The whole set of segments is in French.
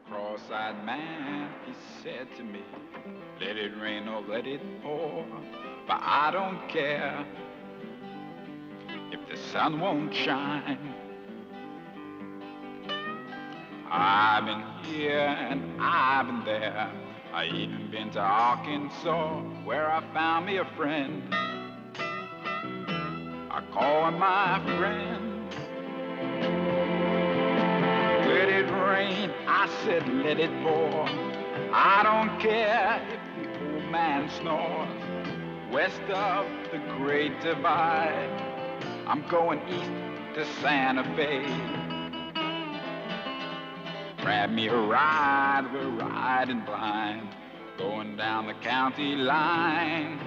Cross-eyed man, he said to me, let it rain or let it pour, but I don't care if the sun won't shine. I've been here and I've been there. I even been to Arkansas, where I found me a friend. I call him my friend. Let it rain, I said let it pour. I don't care if the old man snores. West of the Great Divide, I'm going east to Santa Fe. Grab me a ride, we're riding blind, going down the county line.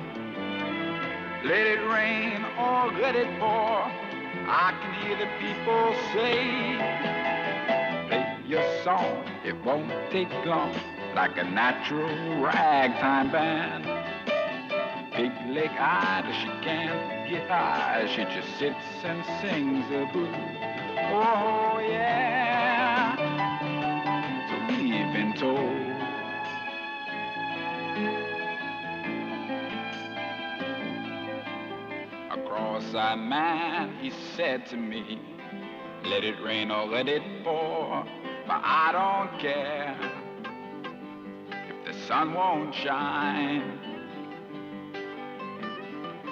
Let it rain or let it pour, I can hear the people say, play your song, it won't take long, like a natural ragtime band. Pig-leg-eyed, she can't get high, she just sits and sings the blues. Oh yeah, so we've been told. A cross-eyed man, he said to me, let it rain or let it pour, but I don't care if the sun won't shine.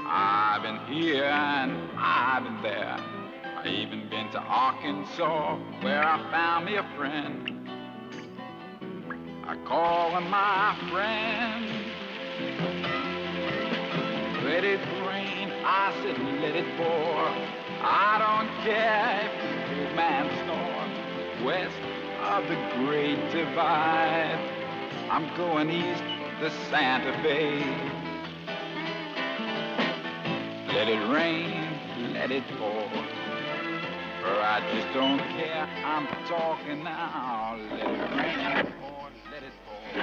I've been here and I've been there. I even been to Arkansas, where I found me a friend. I call him my friend. Let it rain, I said let it pour. I don't care if the old man snores. West of the Great Divide, I'm going east to Santa Fe. Let it rain, let it pour, for I just don't care, I'm talking now. Let it rain or let it pour,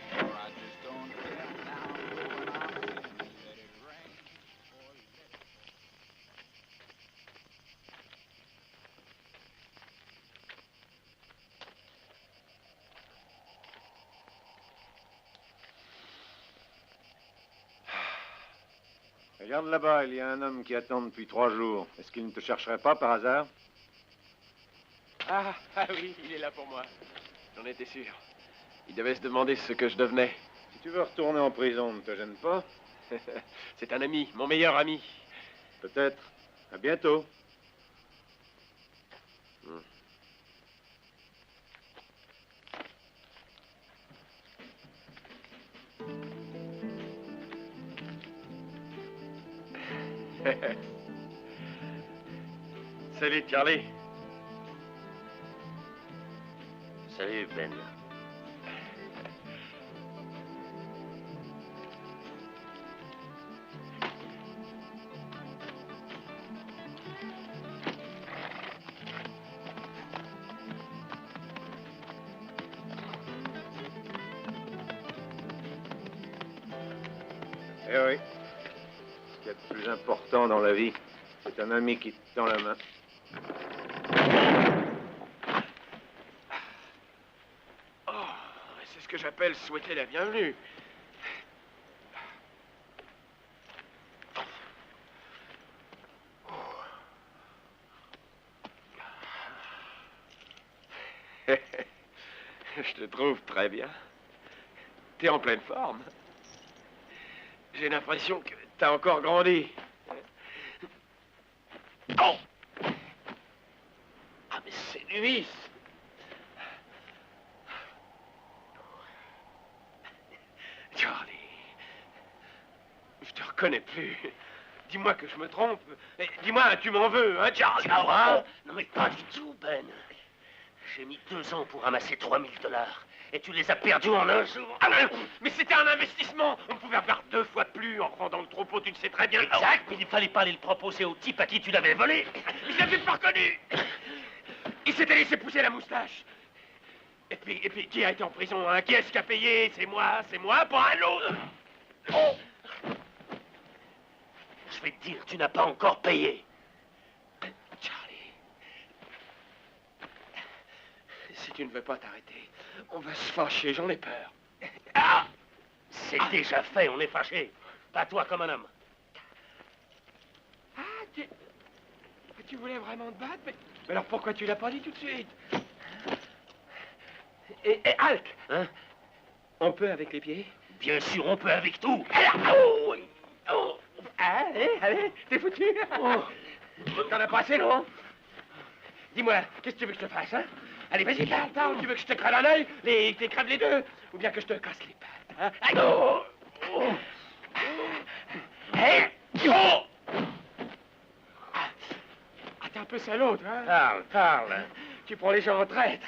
for I just don't care now. When I'm singing, let it rain or let it pour. Regarde là-bas, il y a un homme qui attend depuis 3 jours. Est-ce qu'il ne te chercherait pas par hasard? Ah oui, il est là pour moi. J'en étais sûr. Il devait se demander ce que je devenais. Si tu veux retourner en prison, ne te gêne pas. C'est un ami, mon meilleur ami. Peut-être. À bientôt. Salut, Charlie. Salut, Ben. Eh oui. Ce qu'il y a de plus important dans la vie, c'est un ami qui te tend la main. que j'appelle souhaiter la bienvenue. Je te trouve très bien. T'es en pleine forme. J'ai l'impression que t'as encore grandi. Oh! Ah, mais c'est Luis! Charlie, je te reconnais plus. Dis-moi que je me trompe. Dis-moi, tu m'en veux, hein, Charlie? Ah, non, mais pas du tout, Ben. J'ai mis 2 ans pour ramasser 3000 $. Et tu les as perdus en un jour. Ah, mais c'était un investissement. On pouvait avoir 2 fois plus en rendant le troupeau, tu le sais très bien. Exact, mais il fallait pas aller le proposer au type à qui tu l'avais volé. Il l'avait pas reconnu. Il s'était laissé pousser la moustache. Et puis, qui a été en prison, hein? Qui est-ce qui a payé? C'est moi, pas un autre. Oh! Je vais te dire, tu n'as pas encore payé. Charlie, si tu ne veux pas t'arrêter, on va se fâcher, j'en ai peur. Ah! C'est déjà fait, on est fâché. Pas toi comme un homme. Ah, tu voulais vraiment te battre? Mais alors pourquoi tu l'as pas dit tout de suite? Et halte! Hein? On peut avec les pieds? Bien sûr, on peut avec tout. Oh! Oh! Allez, t'es foutu! Oh. T'en as pas assez, non? Dis-moi, qu'est-ce que tu veux que je te fasse, hein? Allez, vas-y, parle, tu veux que je te crève un œil, que tu crèves les deux? Ou bien que je te casse les pattes, hein? Aïe! Oh! Oh! Hey! Oh! Ah, t'es un peu salaud, hein? Parle. Tu prends les gens en traître.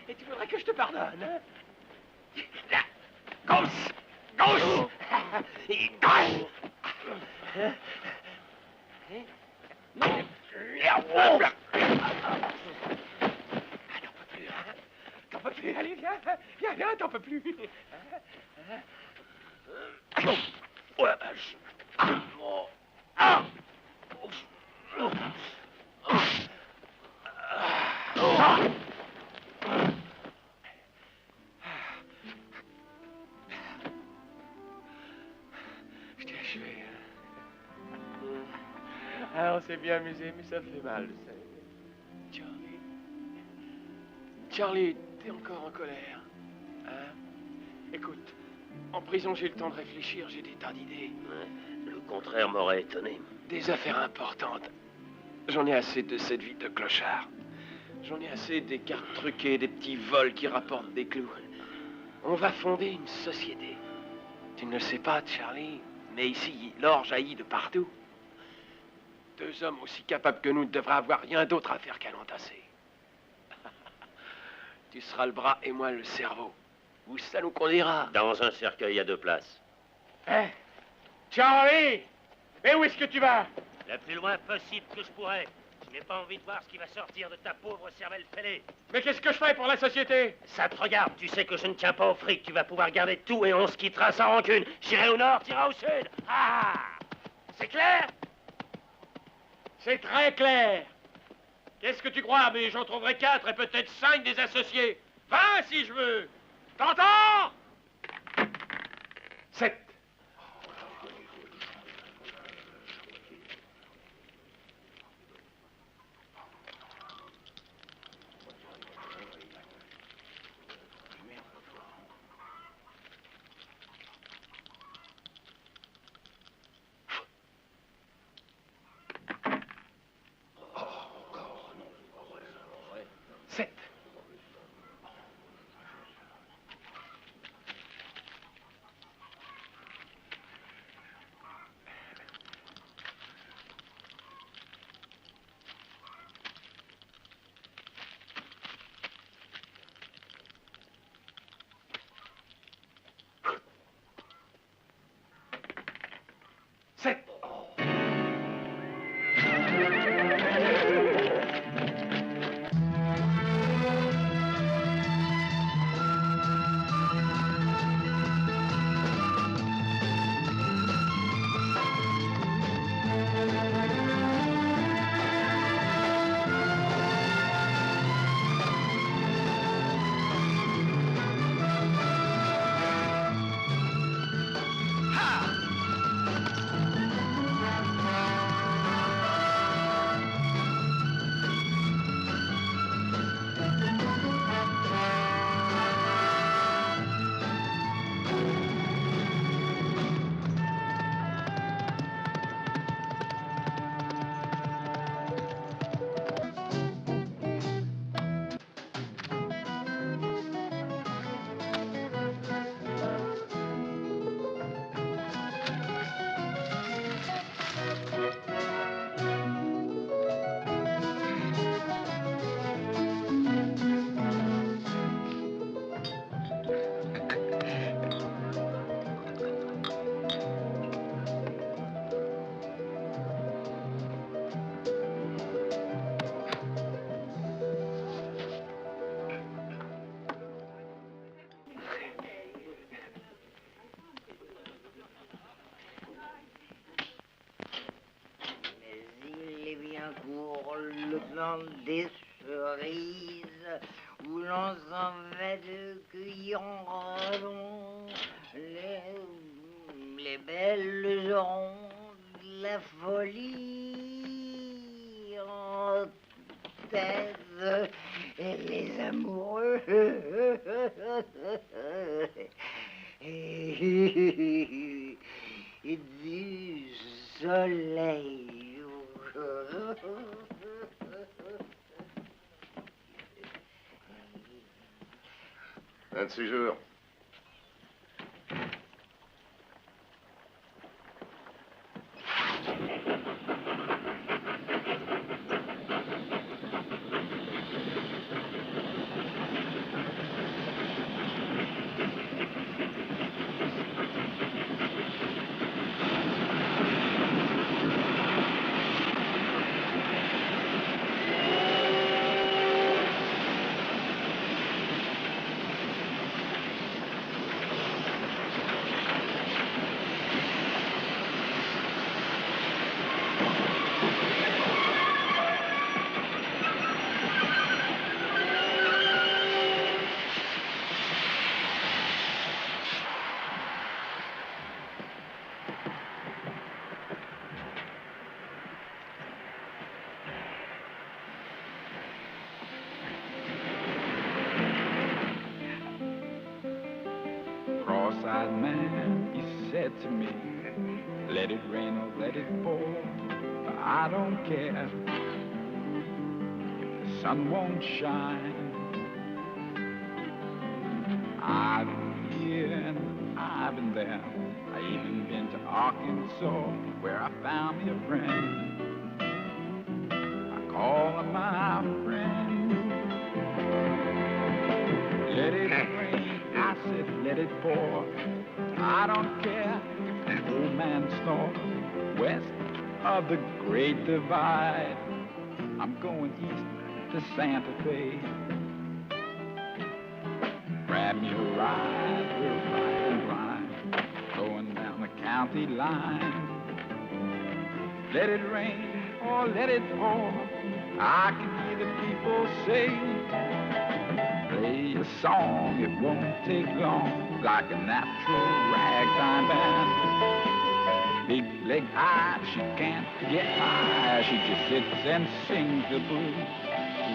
Et tu voudrais que je te pardonne, hein? Là! Gauche! Et gauche! Non! T'en peux plus, allez, viens, t'en peux plus. Oh la vache. Je t'ai achevé. Ah, on s'est bien amusé, mais ça fait mal, ça. Charlie, t'es encore en colère. Hein? Écoute, en prison, j'ai eu le temps de réfléchir, j'ai des tas d'idées. Ouais, le contraire m'aurait étonné. Des affaires importantes. J'en ai assez de cette vie de clochard. J'en ai assez des cartes truquées, des petits vols qui rapportent des clous. On va fonder une société. Tu ne le sais pas, Charlie, mais ici, l'or jaillit de partout. 2 hommes aussi capables que nous ne devraient avoir rien d'autre à faire qu'à l'entasser. Tu seras le bras et moi le cerveau. Où ça nous conduira? Dans un cercueil à 2 places. Hein? Charlie! Mais où est-ce que tu vas? Le plus loin possible que je pourrais. Je n'ai pas envie de voir ce qui va sortir de ta pauvre cervelle fêlée. Mais qu'est-ce que je fais pour la société? Ça te regarde, tu sais que je ne tiens pas au fric. Tu vas pouvoir garder tout et on se quittera sans rancune. J'irai au nord, t'iras au sud. Ah! C'est clair? C'est très clair. Qu'est-ce que tu crois? Mais j'en trouverai 4 et peut-être 5 des associés. 20 si je veux. T'entends? 7. Le plan des cerises, où l'on s'en va de cueillir en rallon, les belles auront de la folie en tête, et les amoureux et du soleil. Un de ces jours. Cross-eyed man, he said to me, let it rain or let it pour, I don't care if the sun won't shine. I've been here and I've been there, I even been to Arkansas, where I found me a friend. I call him my friend. Let it rain, I said, let it pour. I don't care if the old man snores. West of the Great Divide, I'm going east to Santa Fe. Grab me a ride, we're riding blind, going down the county line. Let it rain or let it pour, I can hear the people say, play a song, it won't take long, like a natural ragtime band. Big leg high, she can't get high, she just sits and sings the blues.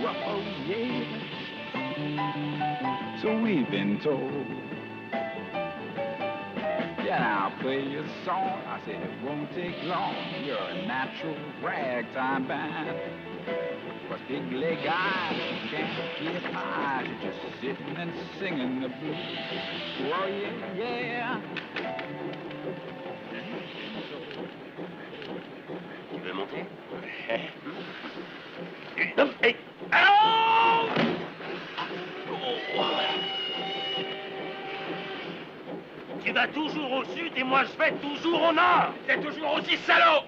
Oh yeah, so we've been told. Yeah, now play a song, I said it won't take long, you're a natural ragtime band. But big leg eyes, she can't get high, she's just sitting and singing the blues. Oh yeah, yeah. Tu veux monter? Non, hey! Oh! Tu vas toujours au sud et moi je vais toujours au nord. T'es toujours aussi salaud.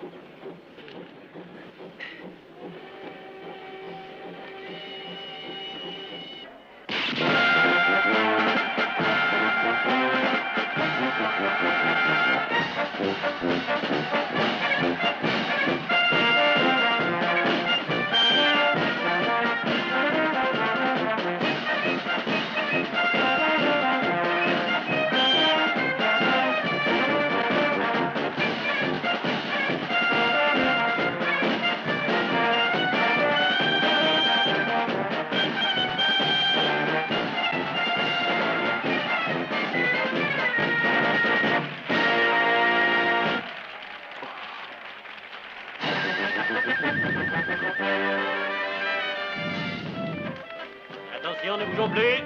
Attention, ne bougeons plus.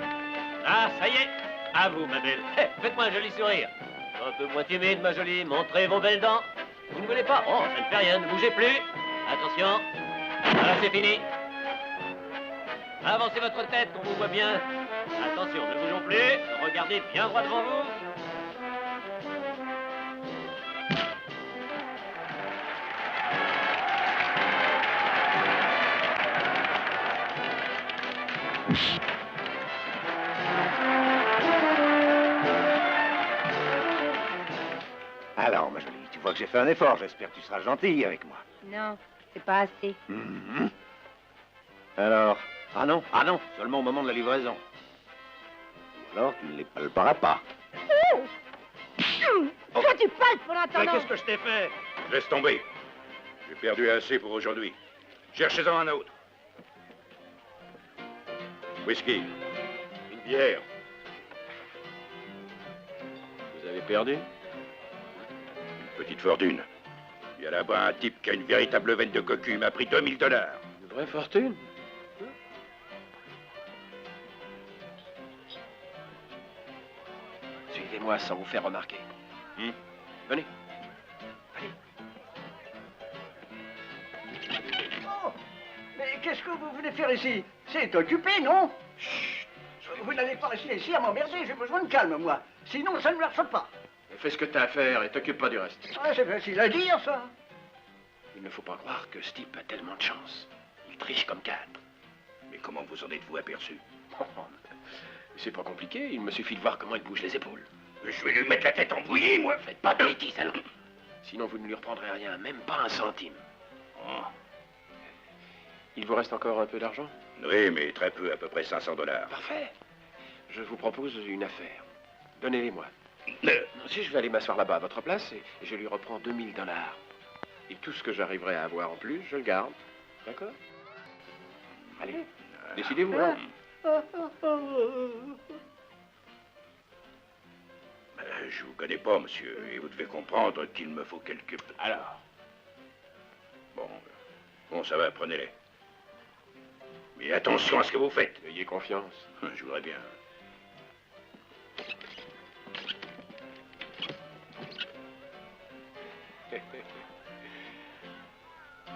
Ah, ça y est. À vous, ma belle. Faites-moi un joli sourire. Un peu moins timide, ma jolie. Montrez vos belles dents. Vous ne voulez pas? Oh, ça ne fait rien, ne bougez plus. Attention. Voilà, c'est fini. Avancez votre tête, qu'on vous voit bien. Attention, ne bougeons plus. Regardez bien droit devant vous. Alors, ma jolie, tu vois que j'ai fait un effort. J'espère que tu seras gentille avec moi. Non, c'est pas assez. Alors? Ah non, seulement au moment de la livraison. Ou alors, tu ne les palperas pas. Pourquoi tu palpes en Mais attendant? qu'est-ce que je t'ai fait? Laisse tomber. J'ai perdu assez pour aujourd'hui. Cherchez-en un autre. Whisky. Une bière. Vous avez perdu? Une petite fortune. Il y a là-bas un type qui a une véritable veine de cocu. Il m'a pris $2000. Une vraie fortune? Suivez-moi sans vous faire remarquer. Venez. Oh, mais qu'est-ce que vous venez faire ici? C'est occupé, non? Chut. Vous n'allez pas rester ici à m'emmerder, j'ai besoin de calme, moi. Sinon, ça ne marche pas. Fais ce que t'as à faire et t'occupe pas du reste. Ah, c'est facile à dire, ça. Il ne faut pas croire que ce type a tellement de chance. Il triche comme quatre. Mais comment vous en êtes-vous aperçu? C'est pas compliqué, il me suffit de voir comment il bouge les épaules. Je vais lui mettre la tête en bouillie, moi. Faites pas de bêtises, alors. Sinon, vous ne lui reprendrez rien, même pas un centime. Oh. Il vous reste encore un peu d'argent? Oui, mais très peu, à peu près $500. Parfait. Je vous propose une affaire. Donnez-les-moi. Non. Si je vais aller m'asseoir là-bas à votre place et je lui reprends $2000. Et tout ce que j'arriverai à avoir en plus, je le garde. D'accord? Allez, décidez-vous. Hein? Je vous connais pas, monsieur, et vous devez comprendre qu'il me faut quelques... Alors? Bon, ça va, prenez-les. Mais attention à ce que vous faites. Ayez confiance. Je voudrais bien.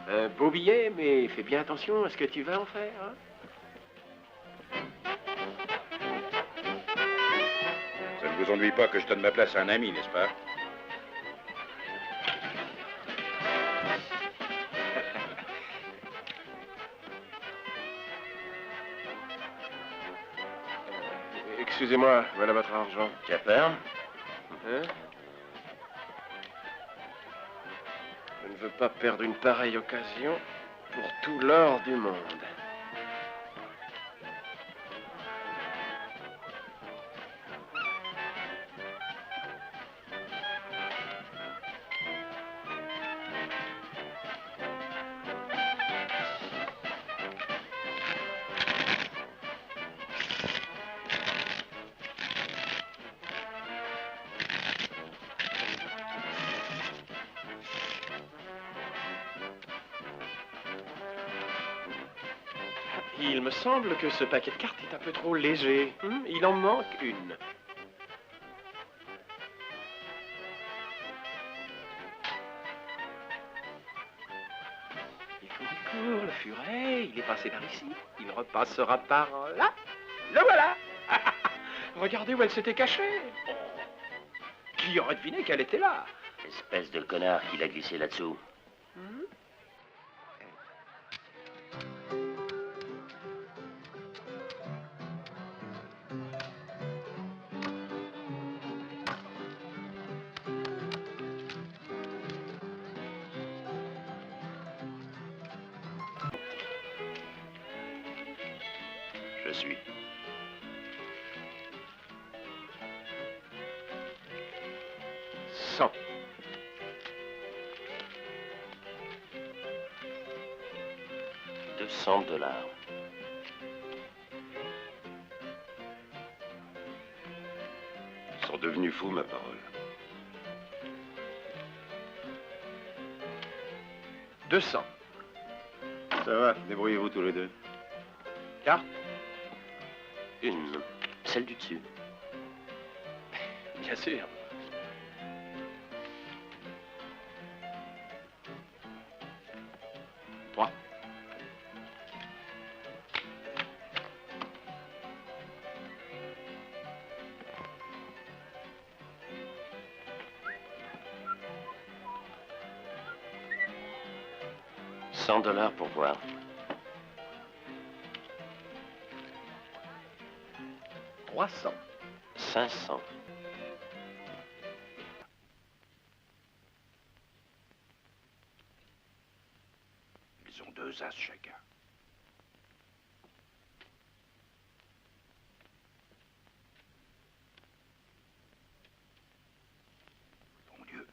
Un beau billet, mais fais bien attention à ce que tu vas en faire. Hein? Ça ne vous ennuie pas que je donne ma place à un ami, n'est-ce pas? Excusez-moi, voilà votre argent. Tu as peur? Hein? Je ne veux pas perdre une pareille occasion pour tout l'or du monde. Il me semble que ce paquet de cartes est un peu trop léger. Il en manque une. Il court, le furet, il est passé par ici. Il repassera par là. Le voilà. Regardez où elle s'était cachée. Oh. Qui aurait deviné qu'elle était là? Espèce de connard qui l'a glissé là-dessous. Je suis. $100. $200. Ils sont devenus fous, ma parole. 200. Ça va, débrouillez-vous tous les deux. Carte? Une. Celle du dessus. Bien sûr. 3. $100 pour voir. 300. 500. Ils ont 2 as chacun. Bon Dieu,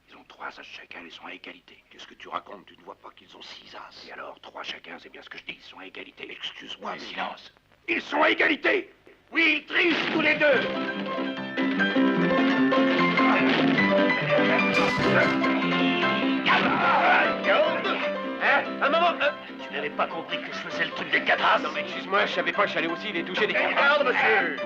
ils ont 3 as chacun, ils sont à égalité. Qu'est-ce que tu racontes? Tu ne vois pas qu'ils ont 6 as. Et alors, 3 chacun, c'est bien ce que je dis, ils sont à égalité. Excuse-moi, silence. Ils sont à égalité. Oui, ils trichent tous les deux. Hein? Un moment. Tu n'avais pas compris que je faisais le truc des 4 as? Non mais excuse-moi, je savais pas que j'allais aussi les toucher des... Regarde, monsieur.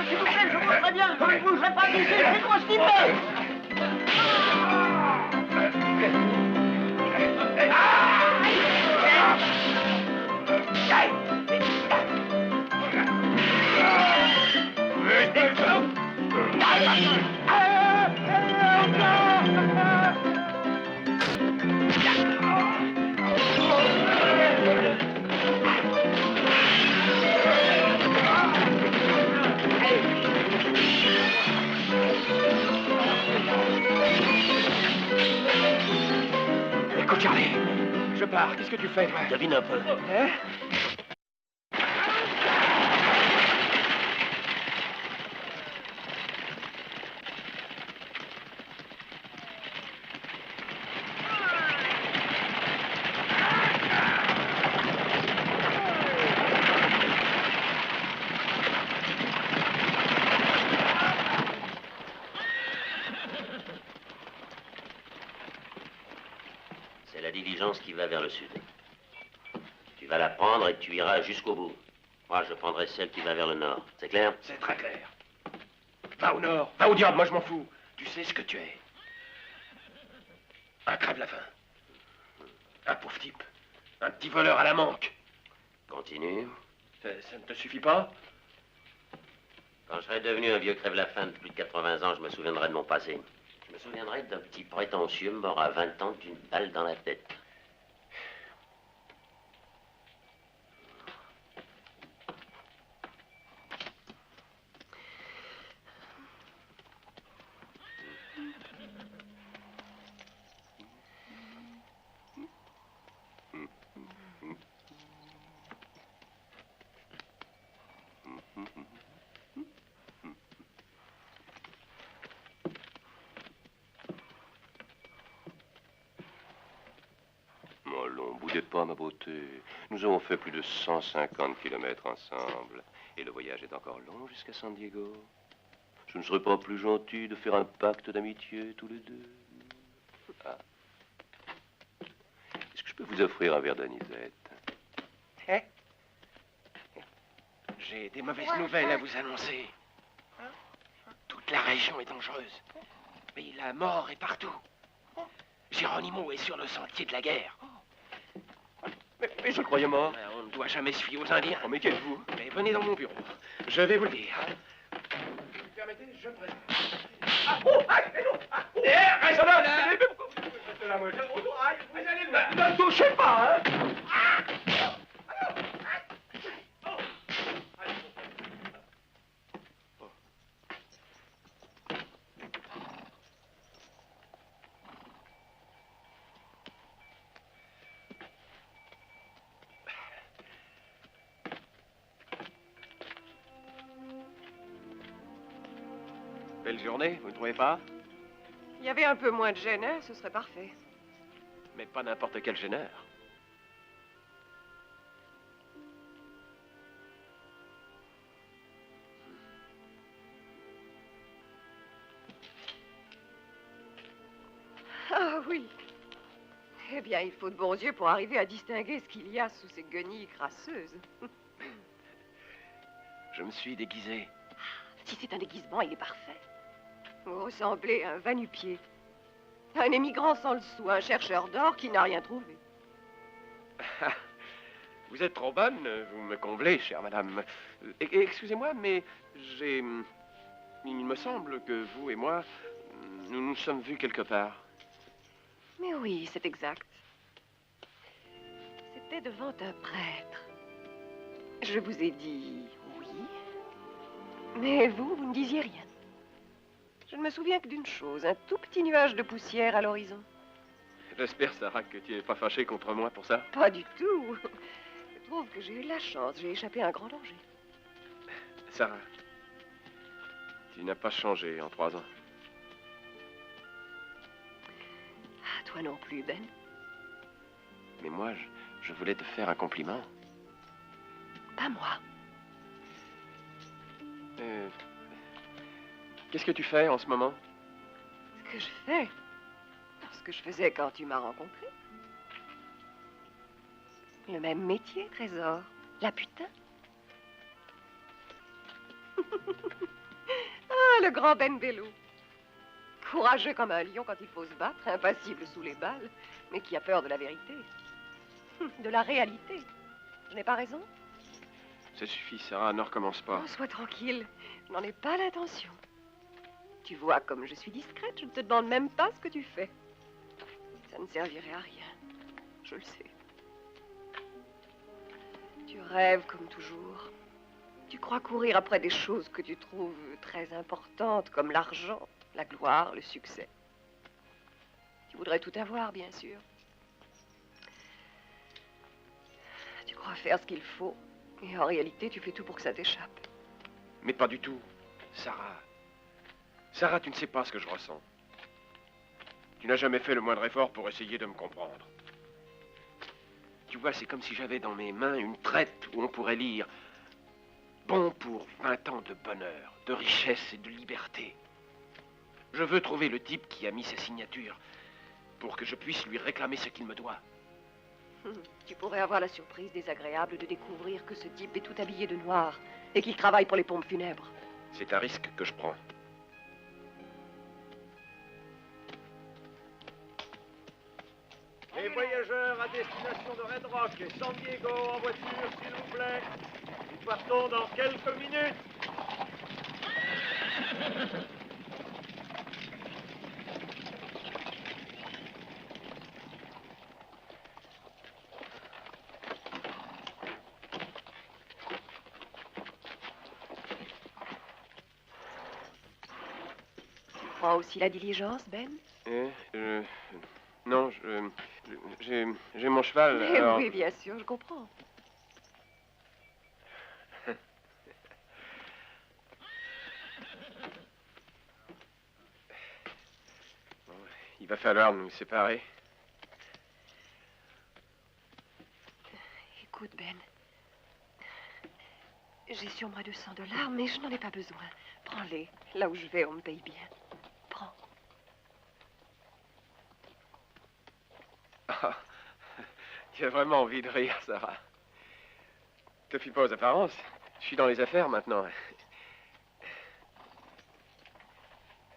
S'il vous plaît, je vois très bien, quand je ne bougerai pas d'ici, c'est quoi ce qu'il fait? Écoute, Charlie, je pars. Qu'est-ce que tu fais, toi? Devine un peu. Hein? C'est la diligence qui va vers le sud. Tu vas la prendre et tu iras jusqu'au bout. Moi, je prendrai celle qui va vers le nord. C'est clair? C'est très clair. Va au nord, va au diable, moi je m'en fous. Tu sais ce que tu es. Un crève-la-faim. Un pauvre type. Un petit voleur à la manque. Continue. Ça ne te suffit pas? Quand je serai devenu un vieux crève-la-faim de plus de 80 ans, je me souviendrai de mon passé. Je me souviendrai d'un petit prétentieux mort à 20 ans d'une balle dans la tête. Allons, boudez pas, ma beauté. Nous avons fait plus de 150 kilomètres ensemble. Et le voyage est encore long jusqu'à San Diego. Ce ne serait pas plus gentil de faire un pacte d'amitié tous les deux? Ah. Est-ce que je peux vous offrir un verre d'anisette? Hein? J'ai des mauvaises nouvelles à vous annoncer. Toute la région est dangereuse. Mais la mort est partout. Geronimo est sur le sentier de la guerre. Mais je le croyais mort. On ne doit jamais se fier aux Indiens. Oh, mais qui êtes-vous? Mais venez dans mon bureau. Je vais vous le dire. Vous me permettez, je me présente. Ah, oh, aïe, non, ah, oh, reste là, mais pourquoi vous restez là, moi? Ne touchez pas, hein? Belle journée, vous ne trouvez pas? Il y avait un peu moins de gêneur, ce serait parfait. Mais pas n'importe quel gêneur. Ah oui. Eh bien, il faut de bons yeux pour arriver à distinguer ce qu'il y a sous ces guenilles crasseuses. Je me suis déguisé. Si c'est un déguisement, il est parfait. Vous ressemblez à un va-nu-pied. Un émigrant sans le sou, un chercheur d'or qui n'a rien trouvé. Vous êtes trop bonne, vous me comblez, chère madame. Excusez-moi, mais j'ai... Il me semble que vous et moi, nous nous sommes vus quelque part. Mais oui, c'est exact. C'était devant un prêtre. Je vous ai dit oui, mais vous ne disiez rien. Je ne me souviens que d'une chose, un tout petit nuage de poussière à l'horizon. J'espère, Sarah, que tu n'es pas fâchée contre moi pour ça. Pas du tout. Je trouve que j'ai eu de la chance, j'ai échappé à un grand danger. Sarah, tu n'as pas changé en 3 ans. Ah, toi non plus, Ben. Mais moi, je voulais te faire un compliment. Pas moi. Qu'est-ce que tu fais en ce moment? Ce que je fais, ce que je faisais quand tu m'as rencontré. Le même métier, Trésor. La putain. Ah, le grand Ben Bello. Courageux comme un lion quand il faut se battre, impassible sous les balles, mais qui a peur de la vérité. De la réalité. Je n'ai pas raison? Ça suffit, Sarah, ne recommence pas. Oh, sois tranquille, je n'en ai pas l'intention. Tu vois, comme je suis discrète, je ne te demande même pas ce que tu fais. Ça ne servirait à rien, je le sais. Tu rêves comme toujours. Tu crois courir après des choses que tu trouves très importantes, comme l'argent, la gloire, le succès. Tu voudrais tout avoir, bien sûr. Tu crois faire ce qu'il faut, et en réalité, tu fais tout pour que ça t'échappe. Mais pas du tout, Sarah. Sarah, tu ne sais pas ce que je ressens. Tu n'as jamais fait le moindre effort pour essayer de me comprendre. Tu vois, c'est comme si j'avais dans mes mains une traite où on pourrait lire « Bon pour 20 ans de bonheur, de richesse et de liberté ». Je veux trouver le type qui a mis sa signature pour que je puisse lui réclamer ce qu'il me doit. Tu pourrais avoir la surprise désagréable de découvrir que ce type est tout habillé de noir et qu'il travaille pour les pompes funèbres. C'est un risque que je prends. Les voyageurs à destination de Red Rock et San Diego en voiture, s'il vous plaît. Nous partons dans quelques minutes. Tu prends aussi la diligence, Ben? Non, j'ai mon cheval, Mais alors... oui, bien sûr, je comprends. Bon, il va falloir nous séparer. Écoute, Ben. J'ai sur moi $200, mais je n'en ai pas besoin. Prends-les. Là où je vais, on me paye bien. Prends. Ah, tu as vraiment envie de rire, Sarah. Te fie pas aux apparences. Je suis dans les affaires maintenant.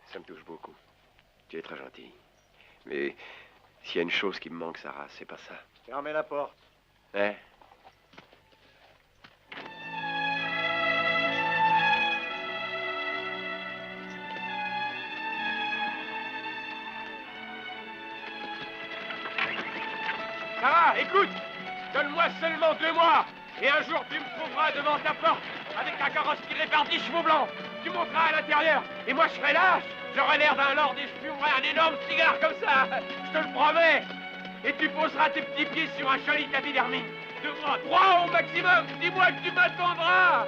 Ça me touche beaucoup. Tu es très gentille. Mais s'il y a une chose qui me manque, Sarah, c'est pas ça. Fermez la porte. Hein? Sarah, écoute! Donne-moi seulement 2 mois, et un jour tu me trouveras devant ta porte, avec ta carrosse tirée par 10 chevaux blancs. Tu monteras à l'intérieur, et moi je serai là, j'aurai l'air d'un lord et je fumerai un énorme cigare comme ça, je te le promets. Et tu poseras tes petits pieds sur un joli tapis d'hermine. 2 mois, 3 au maximum, dis-moi que tu m'attendras.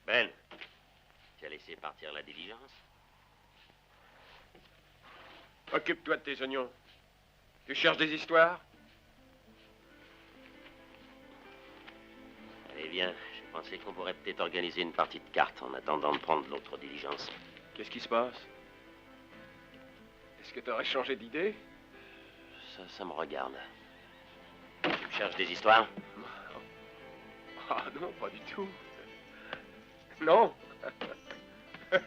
Ben, tu as laissé partir la diligence? Occupe-toi de tes oignons. Tu cherches des histoires? Allez, viens. Je pensais qu'on pourrait peut-être organiser une partie de cartes en attendant de prendre l'autre diligence. Qu'est-ce qui se passe? Est-ce que tu aurais changé d'idée? Ça me regarde. Tu me cherches des histoires? Ah non, pas du tout. Non. Oh,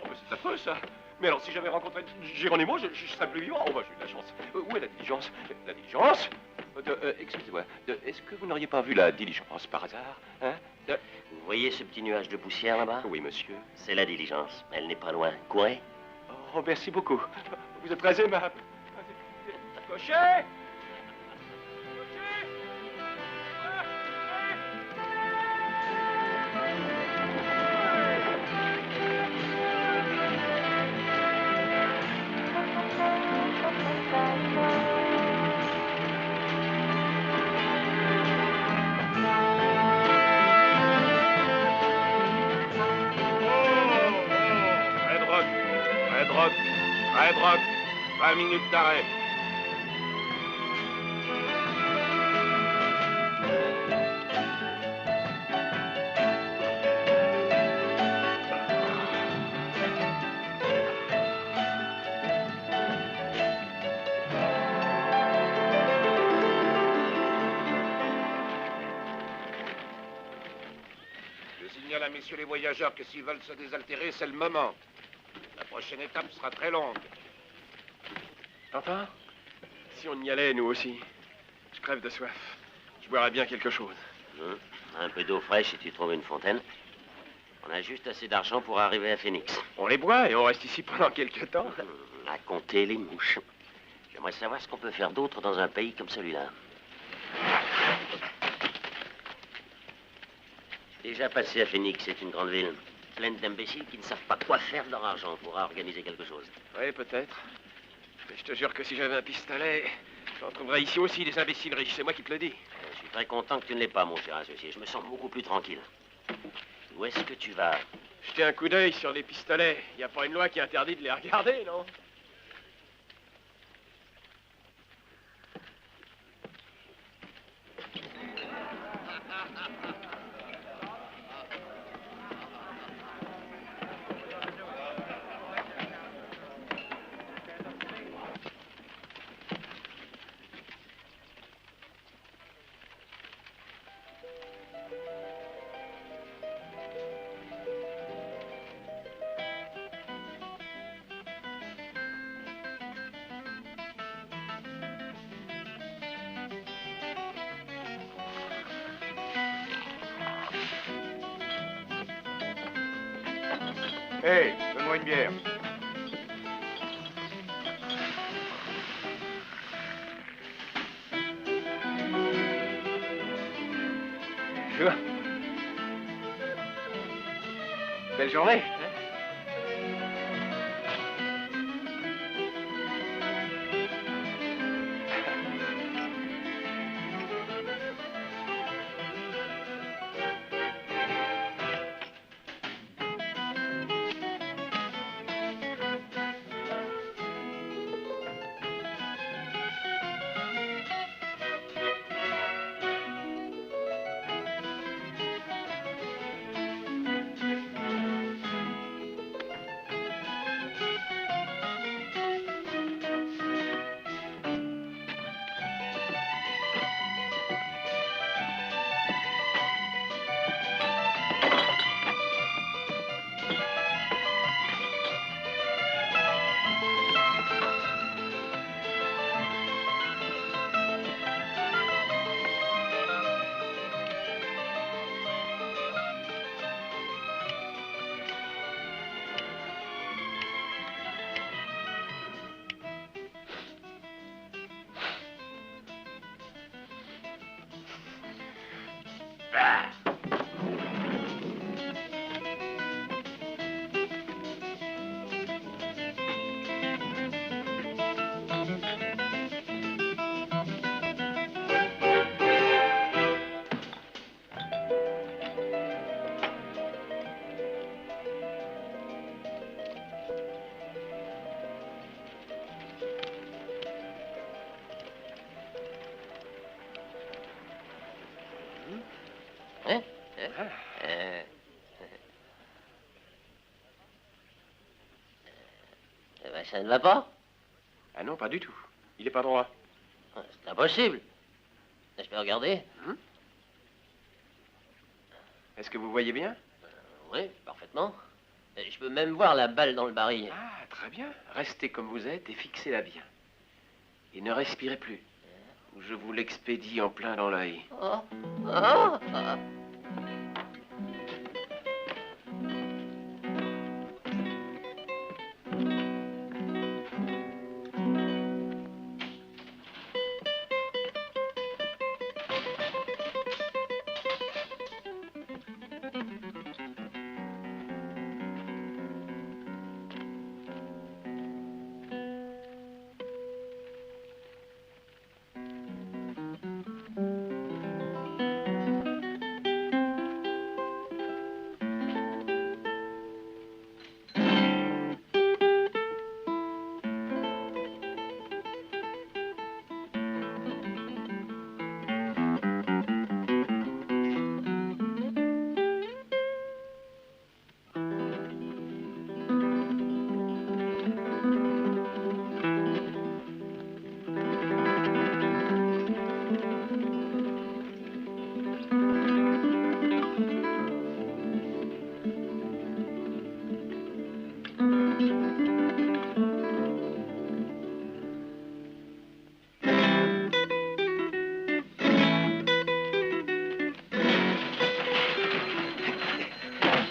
mais c'est affreux, ça. Mais alors, si j'avais rencontré Geronimo, je serais plus vivant. Oh, bah, j'ai eu de la chance. Où est la diligence? La diligence? Excusez-moi, est-ce que vous n'auriez pas vu la diligence par hasard? Hein? Vous voyez ce petit nuage de poussière là-bas? Oui, monsieur. C'est la diligence. Elle n'est pas loin. Courez. Oh, merci beaucoup. Vous êtes très aimable. Cocher! Red Rock, 20 minutes d'arrêt. Je signale à messieurs les voyageurs que s'ils veulent se désaltérer, c'est le moment. La prochaine étape sera très longue. T'entends? Si on y allait, nous aussi. Je crève de soif. Je boirais bien quelque chose. Un peu d'eau fraîche si tu trouves une fontaine. On a juste assez d'argent pour arriver à Phoenix. On les boit et on reste ici pendant quelques temps. À compter les mouches. J'aimerais savoir ce qu'on peut faire d'autre dans un pays comme celui-là. Déjà passé à Phoenix, c'est une grande ville. Pleine d'imbéciles qui ne savent pas quoi faire de leur argent pour organiser quelque chose. Oui, peut-être. Mais je te jure que si j'avais un pistolet, j'en trouverais ici aussi des imbéciles riches. C'est moi qui te le dis. Je suis très content que tu ne l'aies pas, mon cher associé. Je me sens beaucoup plus tranquille. Où est-ce que tu vas? Jetez un coup d'œil sur les pistolets. Il n'y a pas une loi qui interdit de les regarder, non? Hé, donne-moi une bière. Bonjour. Belle journée. Ça ne va pas? Ah non, pas du tout. Il est pas droit. C'est impossible. Je peux regarder? Est-ce que vous voyez bien? Oui, parfaitement. Je peux même voir la balle dans le baril. Ah, très bien. Restez comme vous êtes et fixez-la bien. Et ne respirez plus. Ou je vous l'expédie en plein dans l'œil. Oh. Oh. Oh.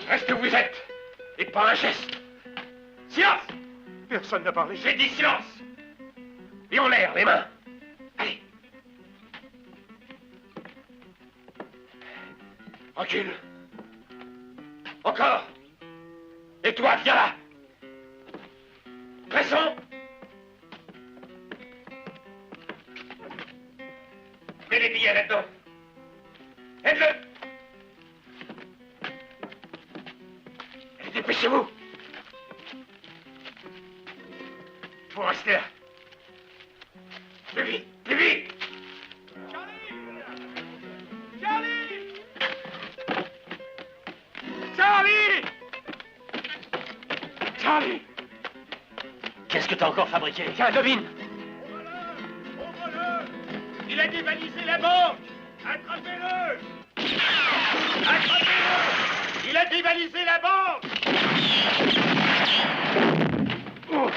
Restez où vous êtes. Et pas un geste. Silence. Personne n'a parlé. J'ai dit silence. Et en l'air, les mains. Allez. Recule. Encore. Et toi, viens là. Pressons. Mets les billets là-dedans. Aide-le. Allez, dépêchez-vous. Faut rester là. Plus vite, plus vite. Charlie! Charlie! Qu'est-ce que t'as encore fabriqué? Tiens, devine. Il a dévalisé la banque. Attrapez-le. Attrapez-le. Il a dévalisé la banque. Oh.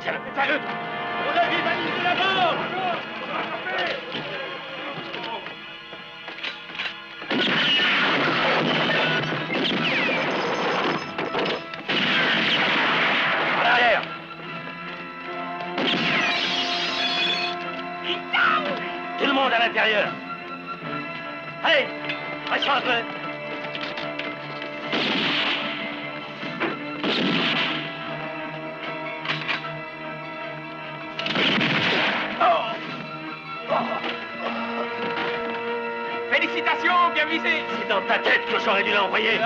Tiens, tiens-le. On a dévalisé la banque. En arrière. Tout le monde à l'intérieur. Allez, reste un peu. Félicitations, bien visé. C'est dans ta tête que j'aurais dû l'envoyer.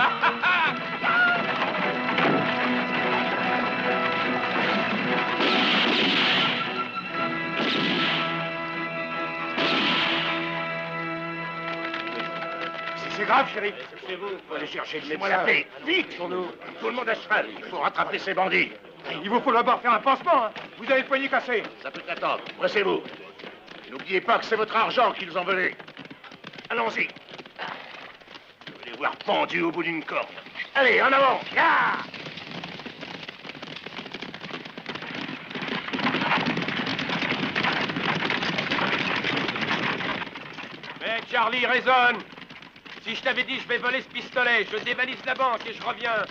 C'est grave, chérie. Faut aller chercher le médecin. Moi la paix. Vite pour nous. Tout le monde à cheval. Il faut rattraper ces bandits. Il vous faut d'abord faire un pansement, hein. Vous avez le poignet cassé. Ça peut attendre. Pressez-vous. Et n'oubliez pas que c'est votre argent qu'ils ont volé. Allons-y. Je vais les voir pendus au bout d'une corde. Allez, en avant. Ah! Mais Charlie raisonne. Si je t'avais dit je vais voler ce pistolet, je dévalise la banque et je reviens,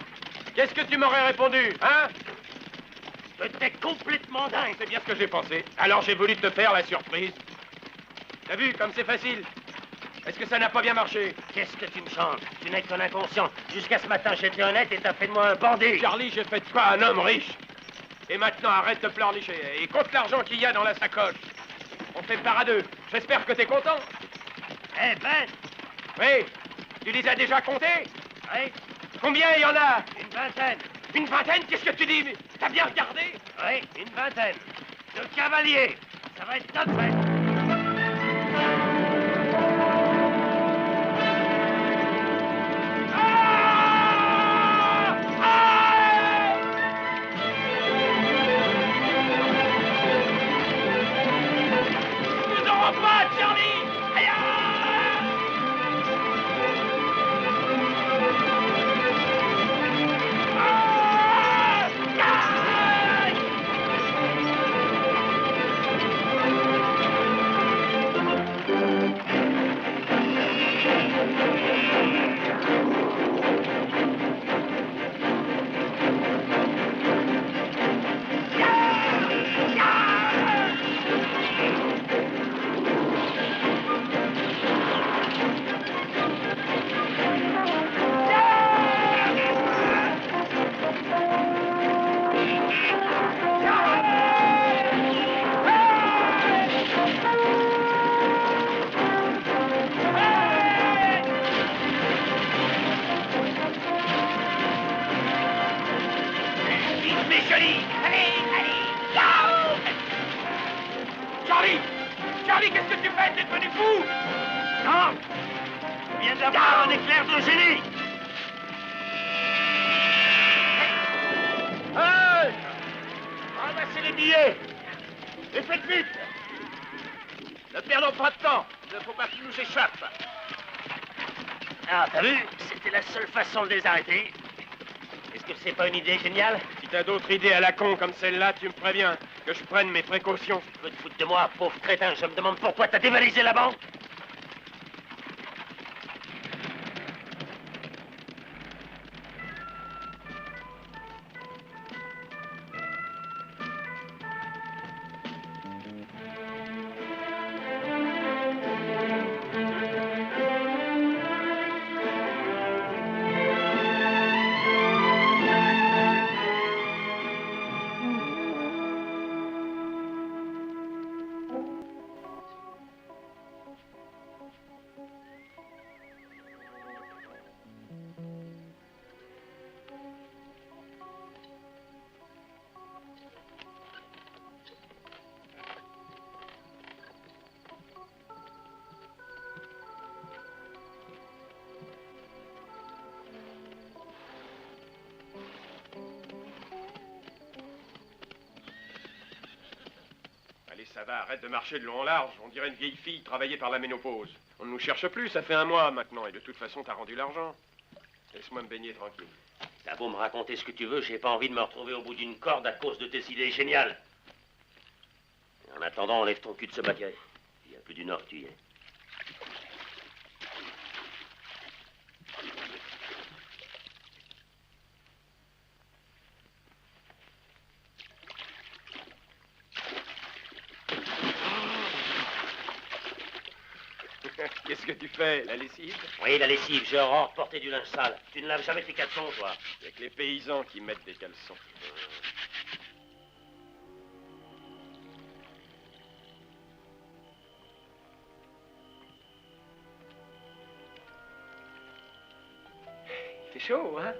qu'est-ce que tu m'aurais répondu, hein? T'es complètement dingue. C'est bien ce que j'ai pensé. Alors j'ai voulu te faire la surprise. T'as vu comme c'est facile? Est-ce que ça n'a pas bien marché? Qu'est-ce que tu me chantes? Tu n'es qu'un inconscient. Jusqu'à ce matin, j'étais honnête et t'as fait de moi un bandit. Charlie, j'ai fait de toi un homme riche. Et maintenant, arrête de pleurnicher et compte l'argent qu'il y a dans la sacoche. On fait part à deux. J'espère que t'es content. Eh Ben! Oui, tu les as déjà comptés? Oui. Combien il y en a? Une vingtaine. Une vingtaine? Qu'est-ce que tu dis? T'as bien regardé? Oui, une vingtaine. De cavaliers. Ça va être notre fête. Charlie! Allez, allez! Go! Charlie! Charlie, qu'est-ce que tu fais? T'es devenu fou! Non! Je viens d'avoir un éclair de génie! Hey! Ramassez les billets! Et faites vite! Ne perdons pas de temps! Il ne faut pas qu'ils nous échappent! Ah, t'as vu? C'était la seule façon de les arrêter. Est-ce que c'est pas une idée géniale? Si t'as d'autres idées à la con comme celle-là, tu me préviens. Que je prenne mes précautions. Tu veux te foutre de moi, pauvre crétin? Je me demande pourquoi t'as dévalisé la banque. Allez, ça va, arrête de marcher de long en large. On dirait une vieille fille travaillée par la ménopause. On ne nous cherche plus, ça fait un mois maintenant, et de toute façon, t'as rendu l'argent. Laisse-moi me baigner tranquille. T'as beau me raconter ce que tu veux, j'ai pas envie de me retrouver au bout d'une corde à cause de tes idées géniales. En attendant, enlève ton cul de ce baquet. Il y a plus d'une heure que tu y es. Qu'est-ce que tu fais, la lessive? Oui, la lessive, j'ai horreur de porter du linge sale. Tu ne laves jamais tes caleçons, toi. Il y a que les paysans qui mettent des caleçons. Il fait chaud, hein?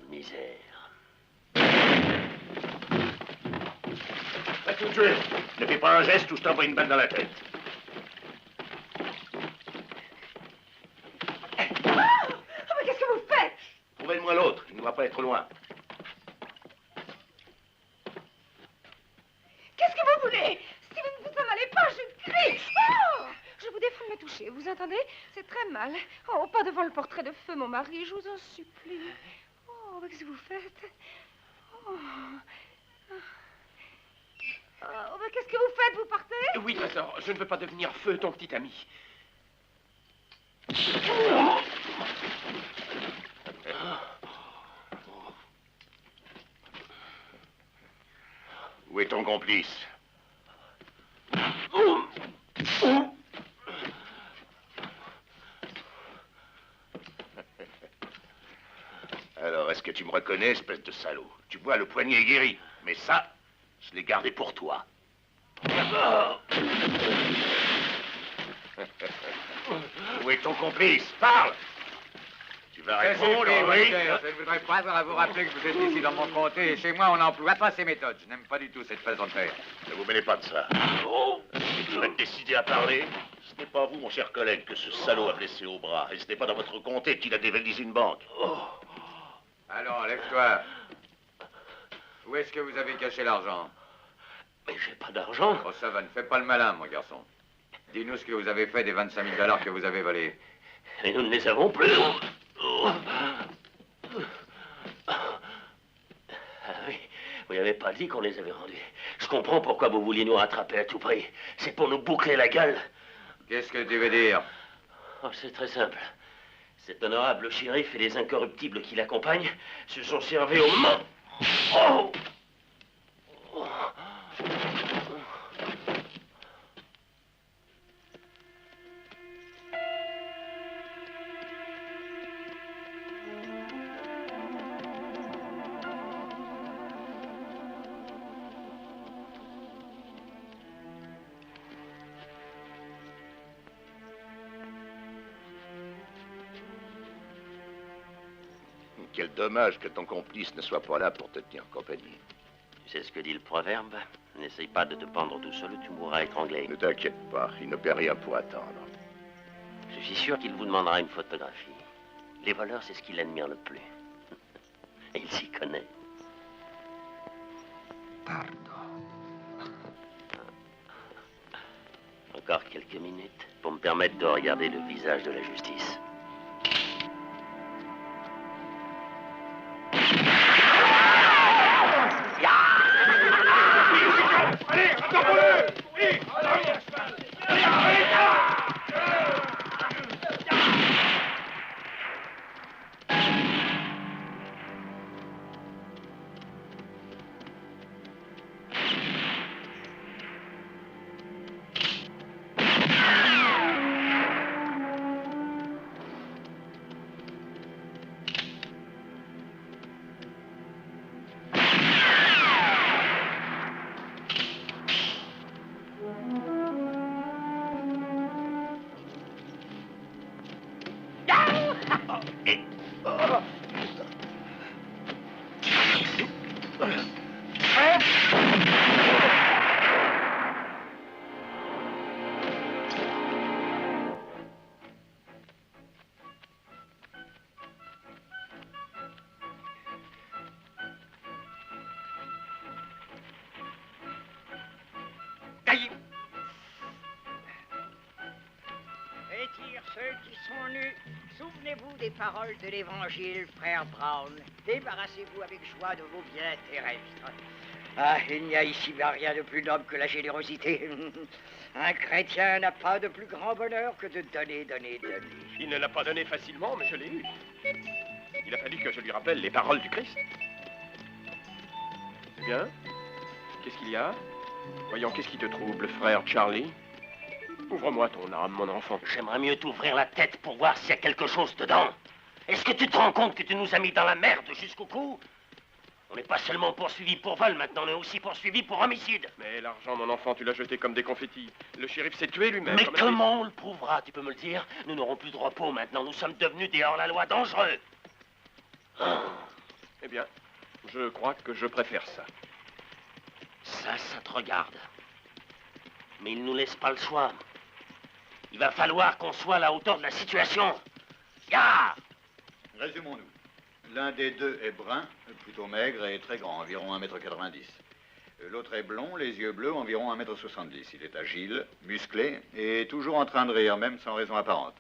Misère. Va tout tuer. Ne fais pas un geste ou je t'envoie une balle dans la tête. Oh, mais qu'est-ce que vous faites? Trouvez-moi l'autre, il ne doit pas être loin. Qu'est-ce que vous voulez? Si vous ne vous en allez pas, je crie. Oh, je vous défends de me toucher, vous entendez? C'est très mal. Oh, pas devant le portrait de feu, mon mari, je vous en supplie. Oh, qu'est-ce que vous faites? Oh, oh mais qu'est-ce que vous faites? Vous partez? Oui, Trésor, je ne veux pas devenir feu, ton petit ami. Où est ton complice? Alors, est-ce que tu me reconnais, espèce de salaud? Tu vois, le poignet est guéri. Mais ça, je l'ai gardé pour toi. Où est ton complice? Parle! Tu vas répondre, oui? Je ne voudrais pas avoir à vous rappeler que vous êtes ici dans mon comté. Et chez moi, on n'emploie pas ces méthodes. Je n'aime pas du tout cette façon de faire. Ne vous mêlez pas de ça. Vous êtes décidé à parler? Ce n'est pas vous, mon cher collègue, que ce salaud a blessé au bras. Et ce n'est pas dans votre comté qu'il a dévalisé une banque. Allons, lève-toi. Où est-ce que vous avez caché l'argent? Mais j'ai pas d'argent. Oh, ça va, ne fais pas le malin, mon garçon. Dis-nous ce que vous avez fait des 25 000 $ que vous avez volés. Et nous ne les avons plus. Vous n'avez pas dit qu'on les avait rendus. Je comprends pourquoi vous vouliez nous rattraper à tout prix. C'est pour nous boucler la gueule. Qu'est-ce que tu veux dire? Oh, c'est très simple. Cet honorable shérif et les incorruptibles qui l'accompagnent se sont servis au moment... Oh! Quel dommage que ton complice ne soit pas là pour te tenir compagnie. Tu sais ce que dit le proverbe? N'essaye pas de te pendre tout seul ou tu mourras étranglé. Ne t'inquiète pas, il ne perd rien pour attendre. Je suis sûr qu'il vous demandera une photographie. Les voleurs, c'est ce qu'il admire le plus. Et il s'y connaît. Pardon. Encore quelques minutes pour me permettre de regarder le visage de la justice. Allez, attends-le! Allez, Retire ceux qui sont nus. Souvenez-vous des paroles de l'Évangile, frère Brown. Débarrassez-vous avec joie de vos biens terrestres. Ah, il n'y a ici rien de plus noble que la générosité. Un chrétien n'a pas de plus grand bonheur que de donner, donner, donner. Il ne l'a pas donné facilement, mais je l'ai eu. Il a fallu que je lui rappelle les paroles du Christ. C'est bien. Qu'est-ce qu'il y a? Voyons, qu'est-ce qui te trouble, frère Charlie? Ouvre-moi ton âme, mon enfant. J'aimerais mieux t'ouvrir la tête pour voir s'il y a quelque chose dedans. Est-ce que tu te rends compte que tu nous as mis dans la merde jusqu'au cou? On n'est pas seulement poursuivi pour vol, maintenant on est aussi poursuivi pour homicide. Mais l'argent, mon enfant, tu l'as jeté comme des confettis. Le shérif s'est tué lui-même. Mais comment on le prouvera, tu peux me le dire? Nous n'aurons plus de repos maintenant, nous sommes devenus des hors-la-loi dangereux. Eh bien, je crois que je préfère ça. Ça te regarde. Mais il ne nous laisse pas le choix. Il va falloir qu'on soit à la hauteur de la situation. Ya! Résumons-nous. L'un des deux est brun, plutôt maigre et très grand, environ 1,90 m. L'autre est blond, les yeux bleus, environ 1,70 m. Il est agile, musclé et toujours en train de rire, même sans raison apparente.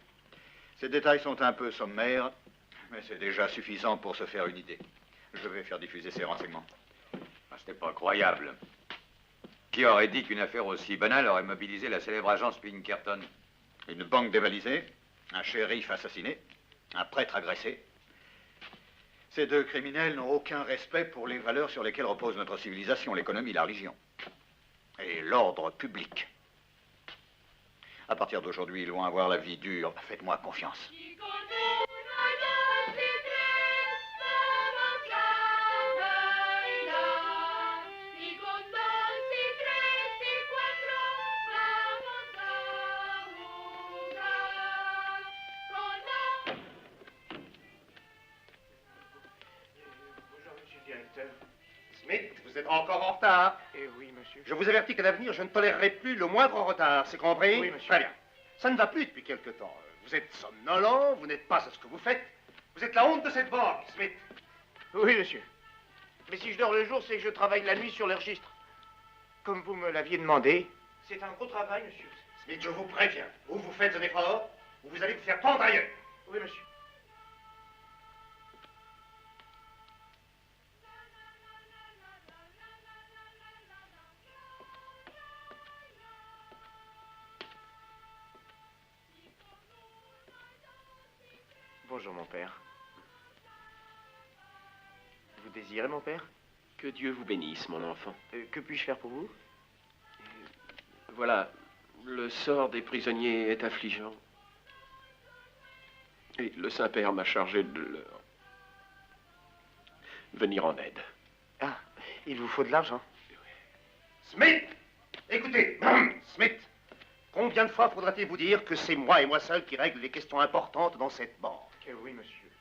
Ces détails sont un peu sommaires, mais c'est déjà suffisant pour se faire une idée. Je vais faire diffuser ces renseignements. Ah, ce n'est pas croyable. Qui aurait dit qu'une affaire aussi banale aurait mobilisé la célèbre agence Pinkerton? Une banque dévalisée, un shérif assassiné, un prêtre agressé. Ces deux criminels n'ont aucun respect pour les valeurs sur lesquelles repose notre civilisation, l'économie, la religion et l'ordre public. À partir d'aujourd'hui, ils vont avoir la vie dure. Faites-moi confiance. Smith, vous êtes encore en retard. Eh oui, monsieur. Je vous avertis qu'à l'avenir, je ne tolérerai plus le moindre retard, c'est compris? Oui, monsieur. Très bien. Ça ne va plus depuis quelque temps. Vous êtes somnolent, vous n'êtes pas à ce que vous faites. Vous êtes la honte de cette banque, Smith. Oui, monsieur. Mais si je dors le jour, c'est que je travaille la nuit sur les registres. Comme vous me l'aviez demandé. C'est un gros travail, monsieur. Smith, je vous préviens. Ou vous faites un effort, ou vous allez vous faire pendre ailleurs. Oui, monsieur. Bonjour, mon père. Vous désirez, mon père? Que Dieu vous bénisse, mon enfant. Que puis-je faire pour vous? Voilà, le sort des prisonniers est affligeant. Et le Saint-Père m'a chargé de leur venir en aide. Ah, il vous faut de l'argent? Smith! Écoutez, Smith, combien de fois faudra-t-il vous dire que c'est moi et moi seul qui règle les questions importantes dans cette banque? Oui, monsieur.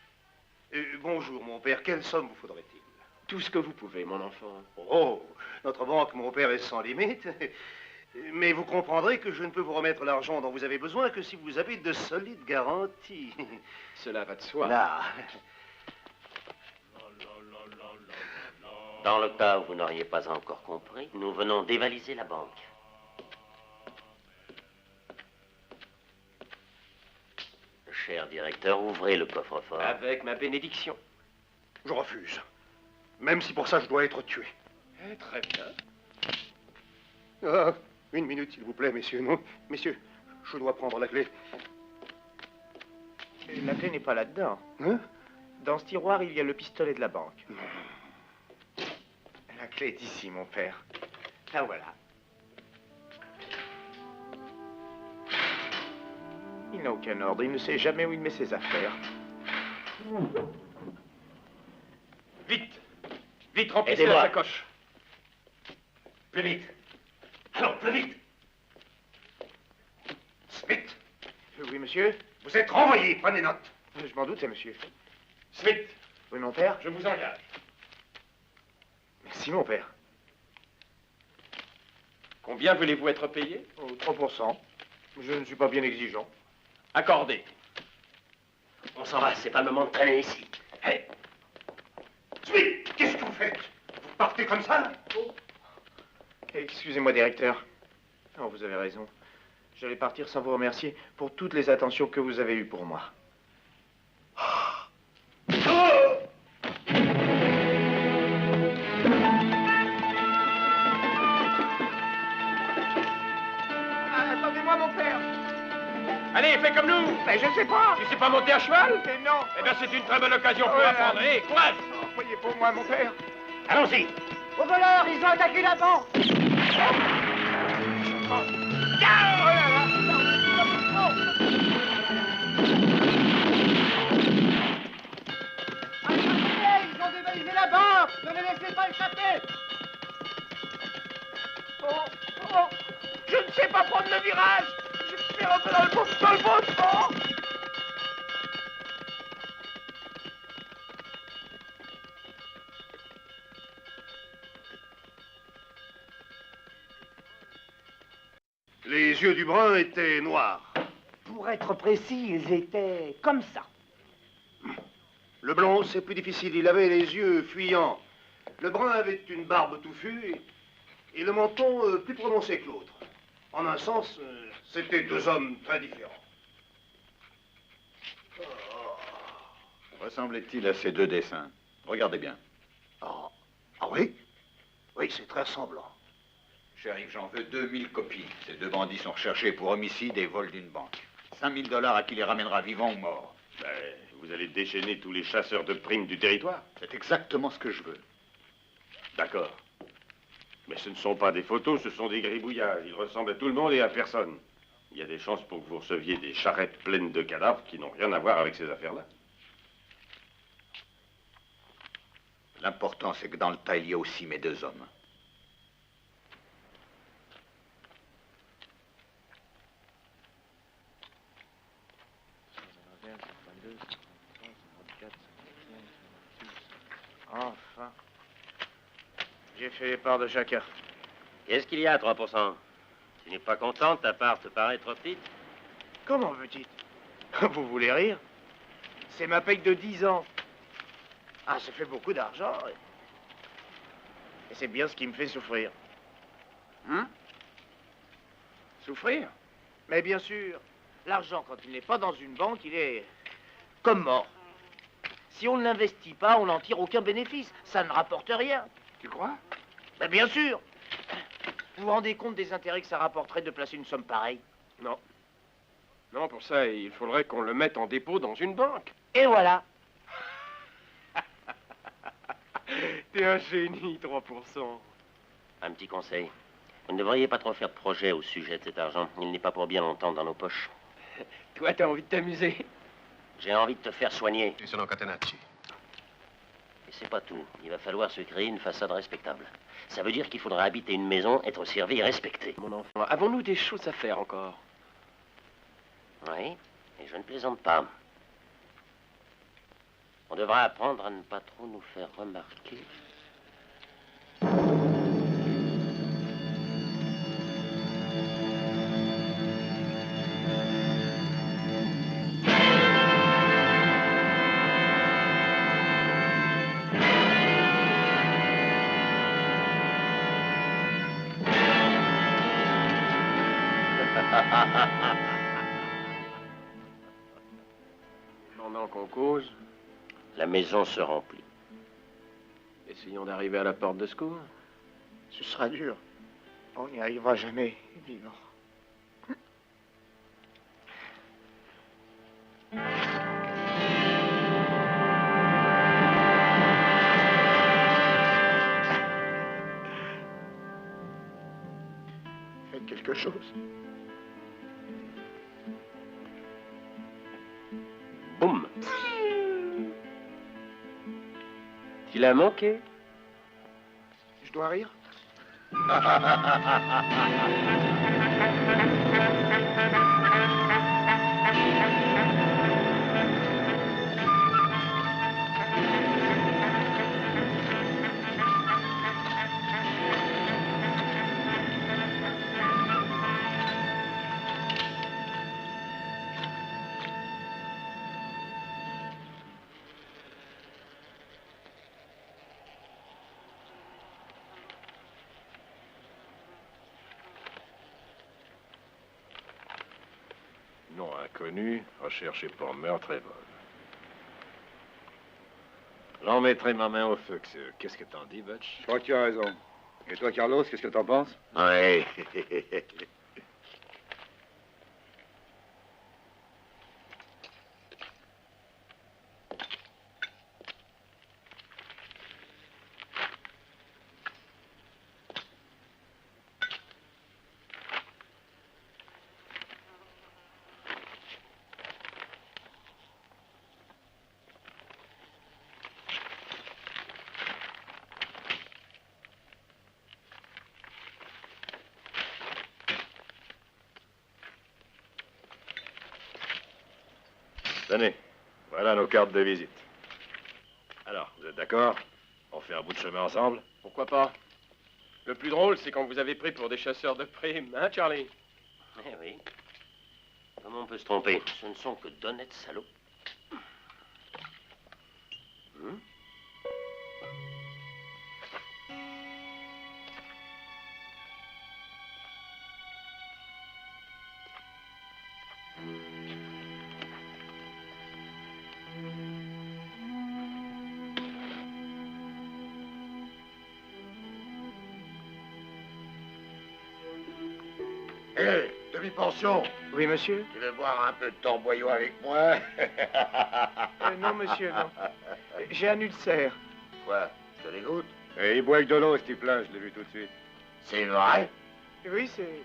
Bonjour, mon père. Quelle somme vous faudrait-il? Tout ce que vous pouvez, mon enfant. Oh, notre banque, mon père, est sans limite. Mais vous comprendrez que je ne peux vous remettre l'argent dont vous avez besoin que si vous avez de solides garanties. Cela va de soi. Là. Dans le cas où vous n'auriez pas encore compris, nous venons dévaliser la banque. Cher directeur, ouvrez le coffre-fort. Avec ma bénédiction. Je refuse. Même si pour ça je dois être tué. Très bien. Ah, une minute, s'il vous plaît, messieurs. Non, messieurs, je dois prendre la clé. La clé n'est pas là-dedans. Hein? Dans ce tiroir, il y a le pistolet de la banque. La clé est ici, mon père. La voilà. Il n'a aucun ordre. Il ne sait jamais où il met ses affaires. Vite! Vite, remplissez la sacoche. Plus vite. Alors, plus vite. Smith! Oui, monsieur? Vous êtes renvoyé, prenez note. Je m'en doutais, monsieur. Smith! Oui, mon père? Je vous engage. Merci, mon père. Combien voulez-vous être payé? 3%. Je ne suis pas bien exigeant. Accordé. On s'en va, c'est pas le moment de traîner ici. Hey! Smith! Qu'est-ce que vous faites? Vous partez comme ça? Excusez-moi, directeur. Oh, vous avez raison. J'allais partir sans vous remercier pour toutes les attentions que vous avez eues pour moi. Attendez-moi, mon père. Allez, fais comme nous. Mais je sais pas. Tu sais pas monter à cheval? Mais non. Eh bien, c'est une très bonne occasion pour apprendre. Allez, courage. Voyez pour moi, mon père. Allons-y. Aux voleurs, ils ont attaqué la banque. Ils ont dévalisé la banque. Ne les laissez pas échapper. Oh, je ne sais pas prendre le virage. Je vais rentrer dans le bouton. Les yeux du brun étaient noirs. Pour être précis, ils étaient comme ça. Le blond, c'est plus difficile. Il avait les yeux fuyants. Le brun avait une barbe touffue et le menton plus prononcé que l'autre. En un sens, c'était deux hommes très différents. Ressemblait-il à ces deux dessins? Regardez bien. Ah oui? Oui, c'est très semblant. Shérif, j'en veux 2000 copies. Ces deux bandits sont recherchés pour homicide et vol d'une banque. 5000 $ à qui les ramènera vivants ou morts. Vous allez déchaîner tous les chasseurs de primes du territoire? C'est exactement ce que je veux. D'accord. Mais ce ne sont pas des photos, ce sont des gribouillages. Ils ressemblent à tout le monde et à personne. Il y a des chances pour que vous receviez des charrettes pleines de cadavres qui n'ont rien à voir avec ces affaires-là. L'important, c'est que dans le tas, il y a aussi mes deux hommes. Enfin. J'ai fait les parts de chacun. Qu'est-ce qu'il y a à 3%? Tu n'es pas contente, ta part te paraît trop petite? Comment vous dites? Vous voulez rire? C'est ma paye de 10 ans. Ah, ça fait beaucoup d'argent. Et c'est bien ce qui me fait souffrir. Hein? Souffrir? Mais bien sûr. L'argent, quand il n'est pas dans une banque, il est comme mort. Si on ne l'investit pas, on n'en tire aucun bénéfice. Ça ne rapporte rien. Tu crois? Mais bien sûr. Vous vous rendez compte des intérêts que ça rapporterait de placer une somme pareille? Non. Non, pour ça, il faudrait qu'on le mette en dépôt dans une banque. Et voilà. T'es un génie, 3%. Un petit conseil. Vous ne devriez pas trop faire de projet au sujet de cet argent. Il n'est pas pour bien longtemps dans nos poches. Toi, t'as envie de t'amuser? J'ai envie de te faire soigner. Ci sono catenacci. Et c'est pas tout. Il va falloir se créer une façade respectable. Ça veut dire qu'il faudra habiter une maison, être servi et respecté. Mon enfant, avons-nous des choses à faire encore? Oui, et je ne plaisante pas. On devra apprendre à ne pas trop nous faire remarquer. Pendant qu'on cause, La maison se remplit. essayons d'arriver à la porte de secours. Ce sera dur. On n'y arrivera jamais vivant. Faites quelque chose. Boum! Tu l'as manqué? Je dois rire? Nom inconnu, recherché pour meurtre et vol. J'en mettrai ma main au feu, qu'est-ce que t'en dis, Butch? Je crois que tu as raison. Et toi, Carlos, qu'est-ce que t'en penses? Oui. Tenez, voilà nos cartes de visite. Alors, vous êtes d'accord? On fait un bout de chemin ensemble? Pourquoi pas? Le plus drôle, c'est quand vous avez pris pour des chasseurs de primes, hein, Charlie? Eh oui. Comment on peut se tromper? Ce ne sont que d'honnêtes salauds. Hé, demi-pension. Oui, monsieur? Tu veux boire un peu de torboyau avec moi? Non, monsieur, non. J'ai un ulcère. Quoi? Je te dégoûte? Et il boit avec de l'eau, ce type-là, je l'ai vu tout de suite. C'est vrai? Oui, c'est...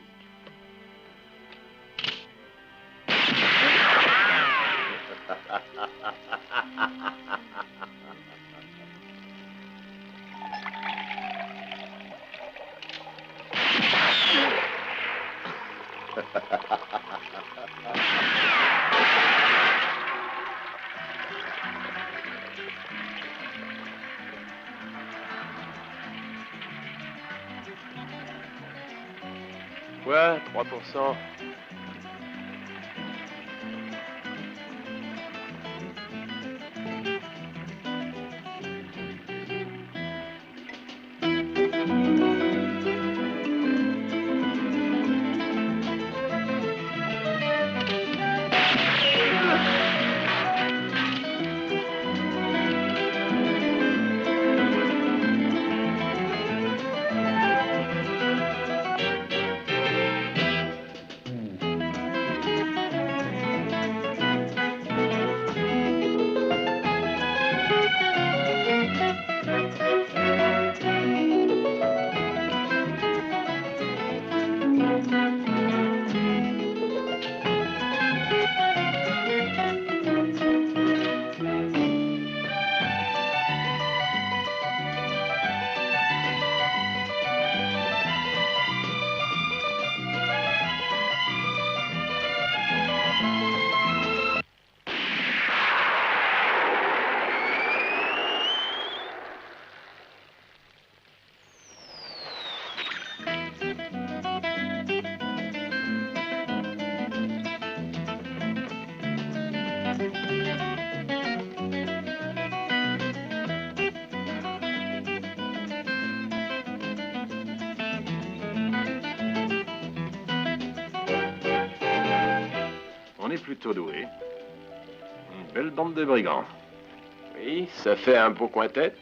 Quoi? 3%? plutôt doués. Une belle bande de brigands. Oui, ça fait un beau coin-tête.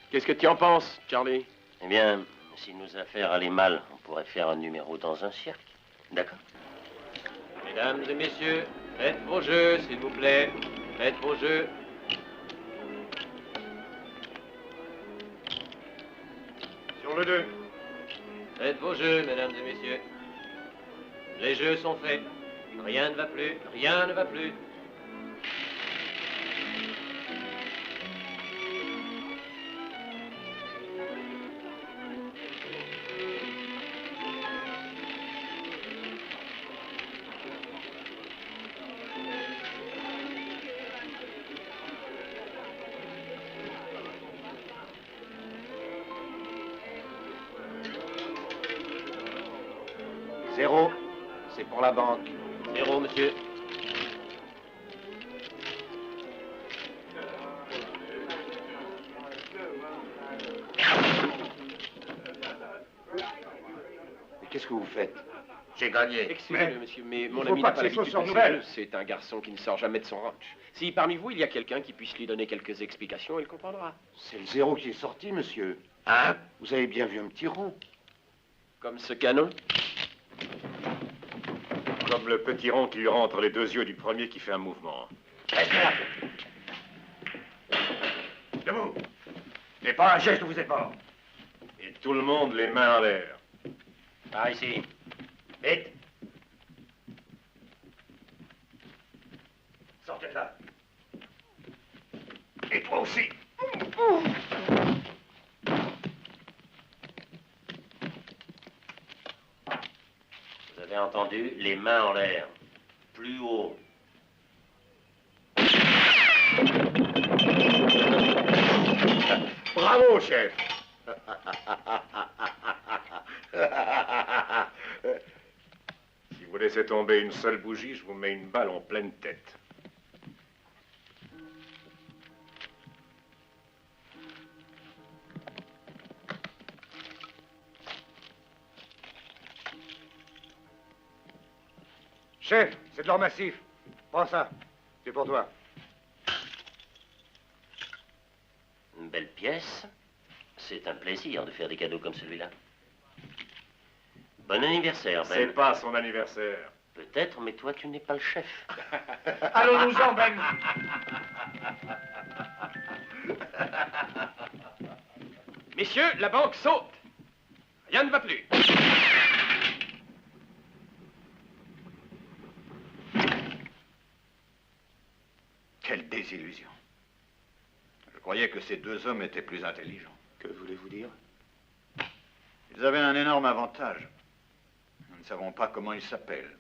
Qu'est-ce que tu en penses, Charlie? Eh bien, si nos affaires allaient mal, on pourrait faire un numéro dans un cirque. D'accord? Mesdames et messieurs, faites vos jeux, s'il vous plaît. Faites vos jeux. Sur le 2. Faites vos jeux, mesdames et messieurs. Les jeux sont faits. Rien ne va plus, rien ne va plus. Zéro. C'est pour la banque. 0, monsieur. Mais qu'est-ce que vous faites? J'ai gagné. Excusez-le, monsieur, mais mon faut ami pas n'a pas que ces l'habitude choses sortent de ces nouvelles. jeux. C'est un garçon qui ne sort jamais de son ranch. Si parmi vous, il y a quelqu'un qui puisse lui donner quelques explications, il comprendra. C'est le 0 qui est sorti, monsieur. Hein? Vous avez bien vu un petit rond. Comme ce canon. Comme le petit rond qui lui rentre les deux yeux du premier qui fait un mouvement. Restez là. Debout. Et pas un geste où vous êtes mort. Et tout le monde les mains en l'air. Par ici. Vite. Sortez de là. Et toi aussi. Vous avez entendu? Les mains en l'air. Plus haut. Bravo, chef. Si vous laissez tomber une seule bougie, je vous mets une balle en pleine tête. Chef, c'est de l'or massif. Prends ça. C'est pour toi. Une belle pièce. C'est un plaisir de faire des cadeaux comme celui-là. Bon anniversaire, Ben. C'est pas son anniversaire. Peut-être, mais toi, tu n'es pas le chef. Allons-nous-en, Ben. Messieurs, la banque saute. Rien ne va plus. Quelle désillusion. Je croyais que ces deux hommes étaient plus intelligents. Que voulez-vous dire? Ils avaient un énorme avantage. Nous ne savons pas comment ils s'appellent.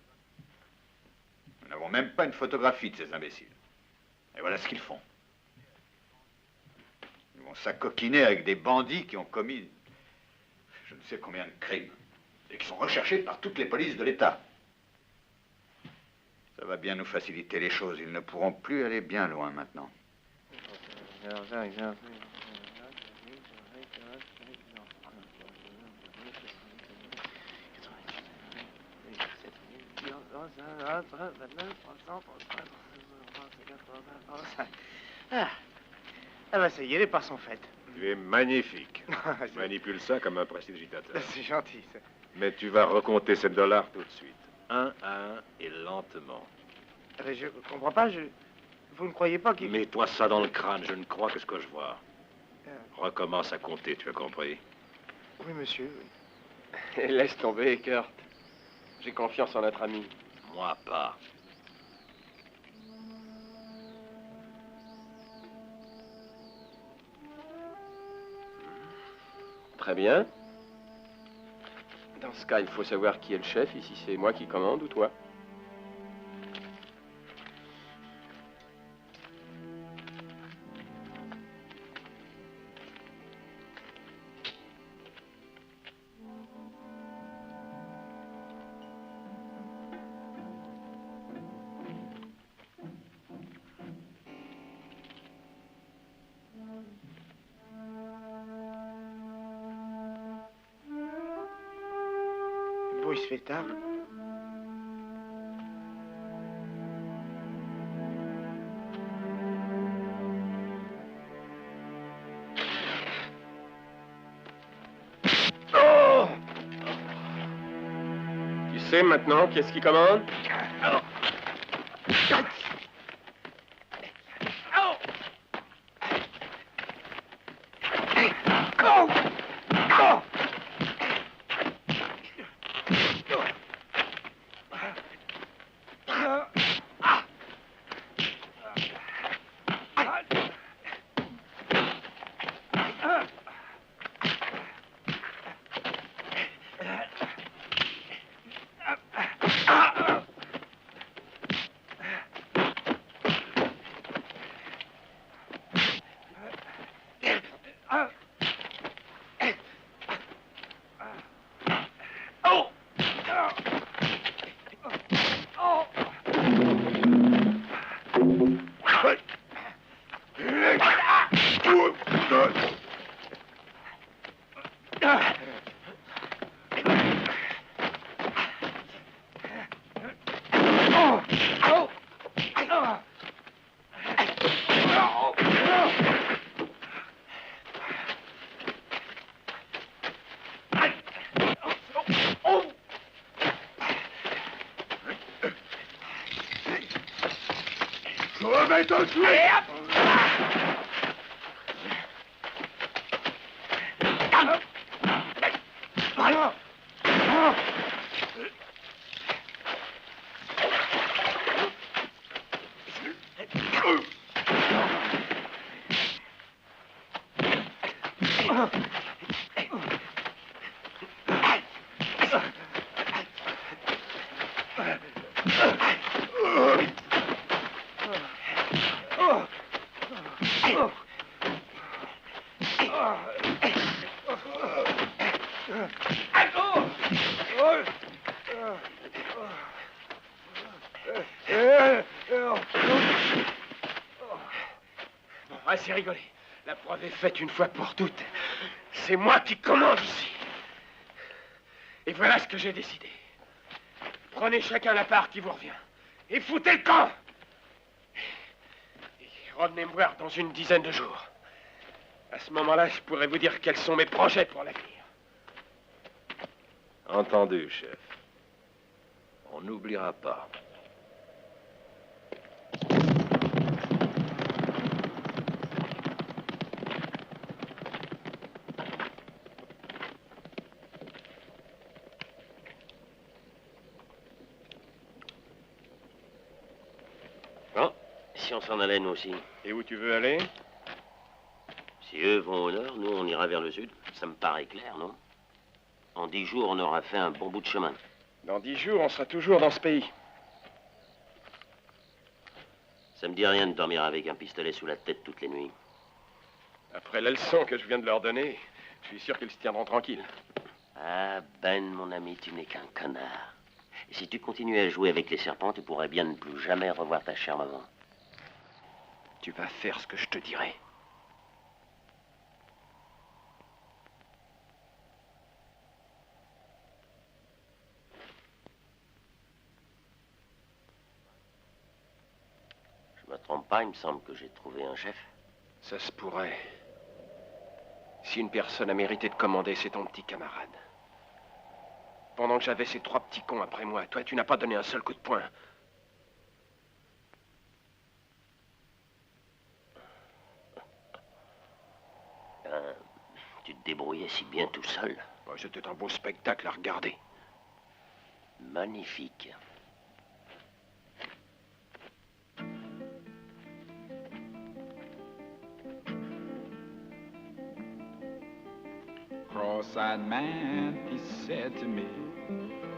Nous n'avons même pas une photographie de ces imbéciles. Et voilà ce qu'ils font. Ils vont s'acoquiner avec des bandits qui ont commis je ne sais combien de crimes et qui sont recherchés par toutes les polices de l'État. Ça va bien nous faciliter les choses. Ils ne pourront plus aller bien loin maintenant. Ah bah ça y est, les parts sont faites. Tu es magnifique. Tu manipules ça comme un prestidigitateur. C'est gentil, ça. Mais tu vas recompter ces dollars tout de suite. Un à un et lentement. Ah bah, je comprends pas, vous ne croyez pas qu'il... Mets-toi ça dans le crâne, je ne crois que ce que je vois. Recommence à compter, tu as compris? Oui, monsieur. Laisse tomber, Kurt. J'ai confiance en notre ami. Moi pas. Très bien. Dans ce cas, il faut savoir qui est le chef, ici c'est moi qui commande ou toi. Bon, il se fait tard. sais maintenant qui est-ce qui commande? Je vais te tuer! Assez rigolé. La preuve est faite une fois pour toutes. C'est moi qui commande ici. Et voilà ce que j'ai décidé. Prenez chacun la part qui vous revient. Et foutez le camp. Et revenez me voir dans une dizaine de jours. À ce moment-là, je pourrai vous dire quels sont mes projets pour l'avenir. Entendu, chef. On n'oubliera pas. Si on s'en allait, nous aussi. Et où tu veux aller? Si eux vont au nord, nous, on ira vers le sud. Ça me paraît clair, non? En 10 jours, on aura fait un bon bout de chemin. Dans 10 jours, on sera toujours dans ce pays. Ça me dit rien de dormir avec un pistolet sous la tête toutes les nuits. Après la leçon que je viens de leur donner, je suis sûr qu'ils se tiendront tranquilles. Ah, Ben, mon ami, tu n'es qu'un connard. Et si tu continuais à jouer avec les serpents, tu pourrais bien ne plus jamais revoir ta chère maman. Tu vas faire ce que je te dirai. Je me trompe pas, il me semble que j'ai trouvé un chef. Ça se pourrait. Si une personne a mérité de commander, c'est ton petit camarade. Pendant que j'avais ces 3 petits cons après moi, toi, tu n'as pas donné un seul coup de poing. Tu te débrouillais si bien tout seul. C'était un beau spectacle à regarder. Magnifique. Cross-eyed man, he said to me,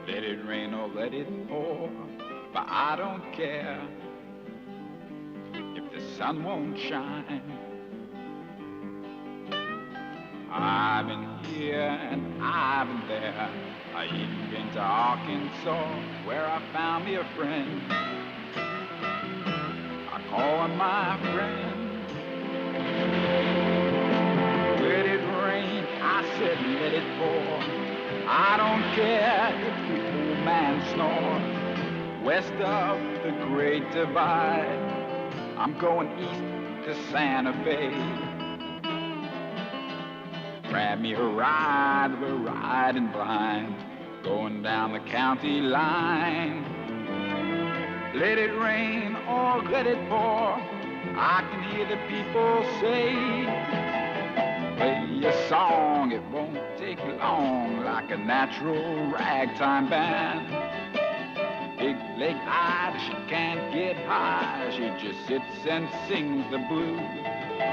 let it rain or let it pour, but I don't care if the sun won't shine. I've been here and I've been there. I even been to Arkansas, where I found me a friend. I call him my friend. Let it rain, I said let it pour. I don't care if the old man snores. West of the Great Divide, I'm going east to Santa Fe. Grab me a ride, we're riding blind, going down the county line. Let it rain or let it pour, I can hear the people say, play a song, it won't take long, like a natural ragtime band. Big leg high, she can't get high, she just sits and sings the blues.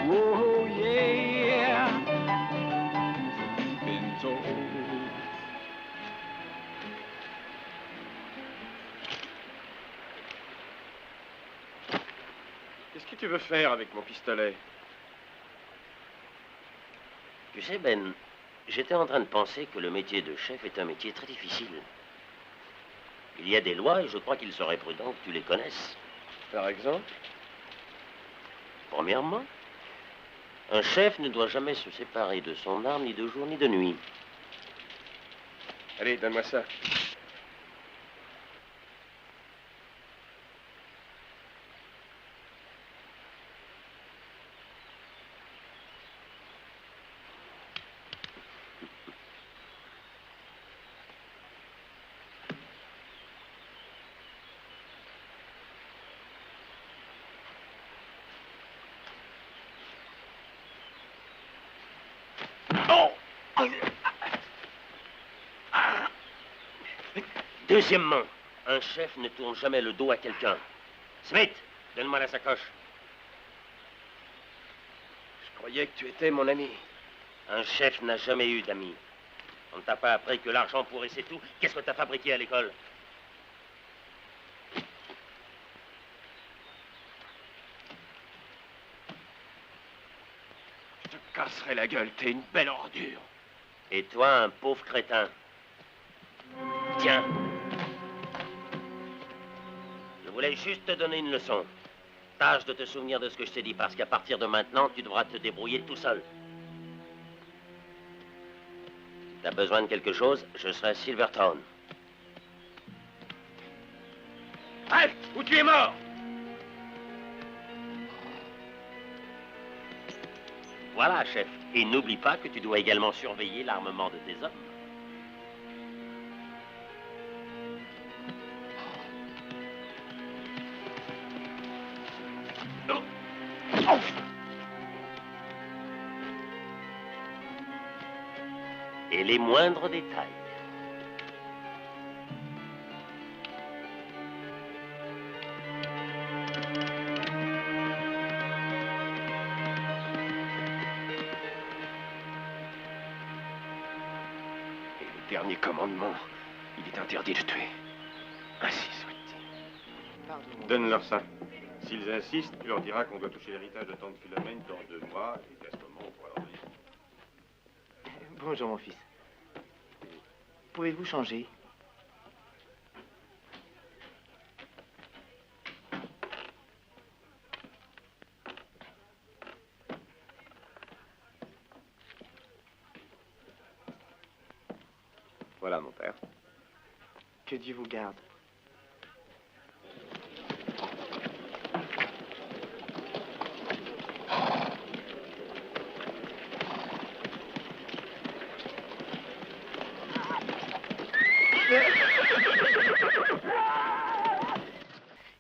Whoa, yeah, been told. Qu'est-ce que tu veux faire avec mon pistolet? Tu sais, Ben, j'étais en train de penser que le métier de chef est un métier très difficile. Il y a des lois et je crois qu'il serait prudent que tu les connaisses. Par exemple? Premièrement, un chef ne doit jamais se séparer de son arme ni de jour ni de nuit. Allez, donne-moi ça. Deuxièmement, un chef ne tourne jamais le dos à quelqu'un. Smith, donne-moi la sacoche. Je croyais que tu étais mon ami. Un chef n'a jamais eu d'amis. On ne t'a pas appris que l'argent pourrit, c'est tout. Qu'est-ce que t'as fabriqué à l'école? Je te casserai la gueule, t'es une belle ordure. Et toi, un pauvre crétin. Tiens. Je voulais juste te donner une leçon. Tâche de te souvenir de ce que je t'ai dit, parce qu'à partir de maintenant, tu devras te débrouiller tout seul. Si t'as besoin de quelque chose, je serai à Silvertown. Halte, ou tu es mort! Voilà, chef. Et n'oublie pas que tu dois également surveiller l'armement de tes hommes. Et les moindres détails. Et le dernier commandement, il est interdit de tuer. Ainsi soit-il. Donne-leur ça. S'ils insistent, tu leur diras qu'on doit toucher l'héritage de tante Philomène dans 2 mois et qu'à ce moment, on pourra leur dire. Bonjour, mon fils. Pouvez-vous changer? Voilà, mon père. Que Dieu vous garde.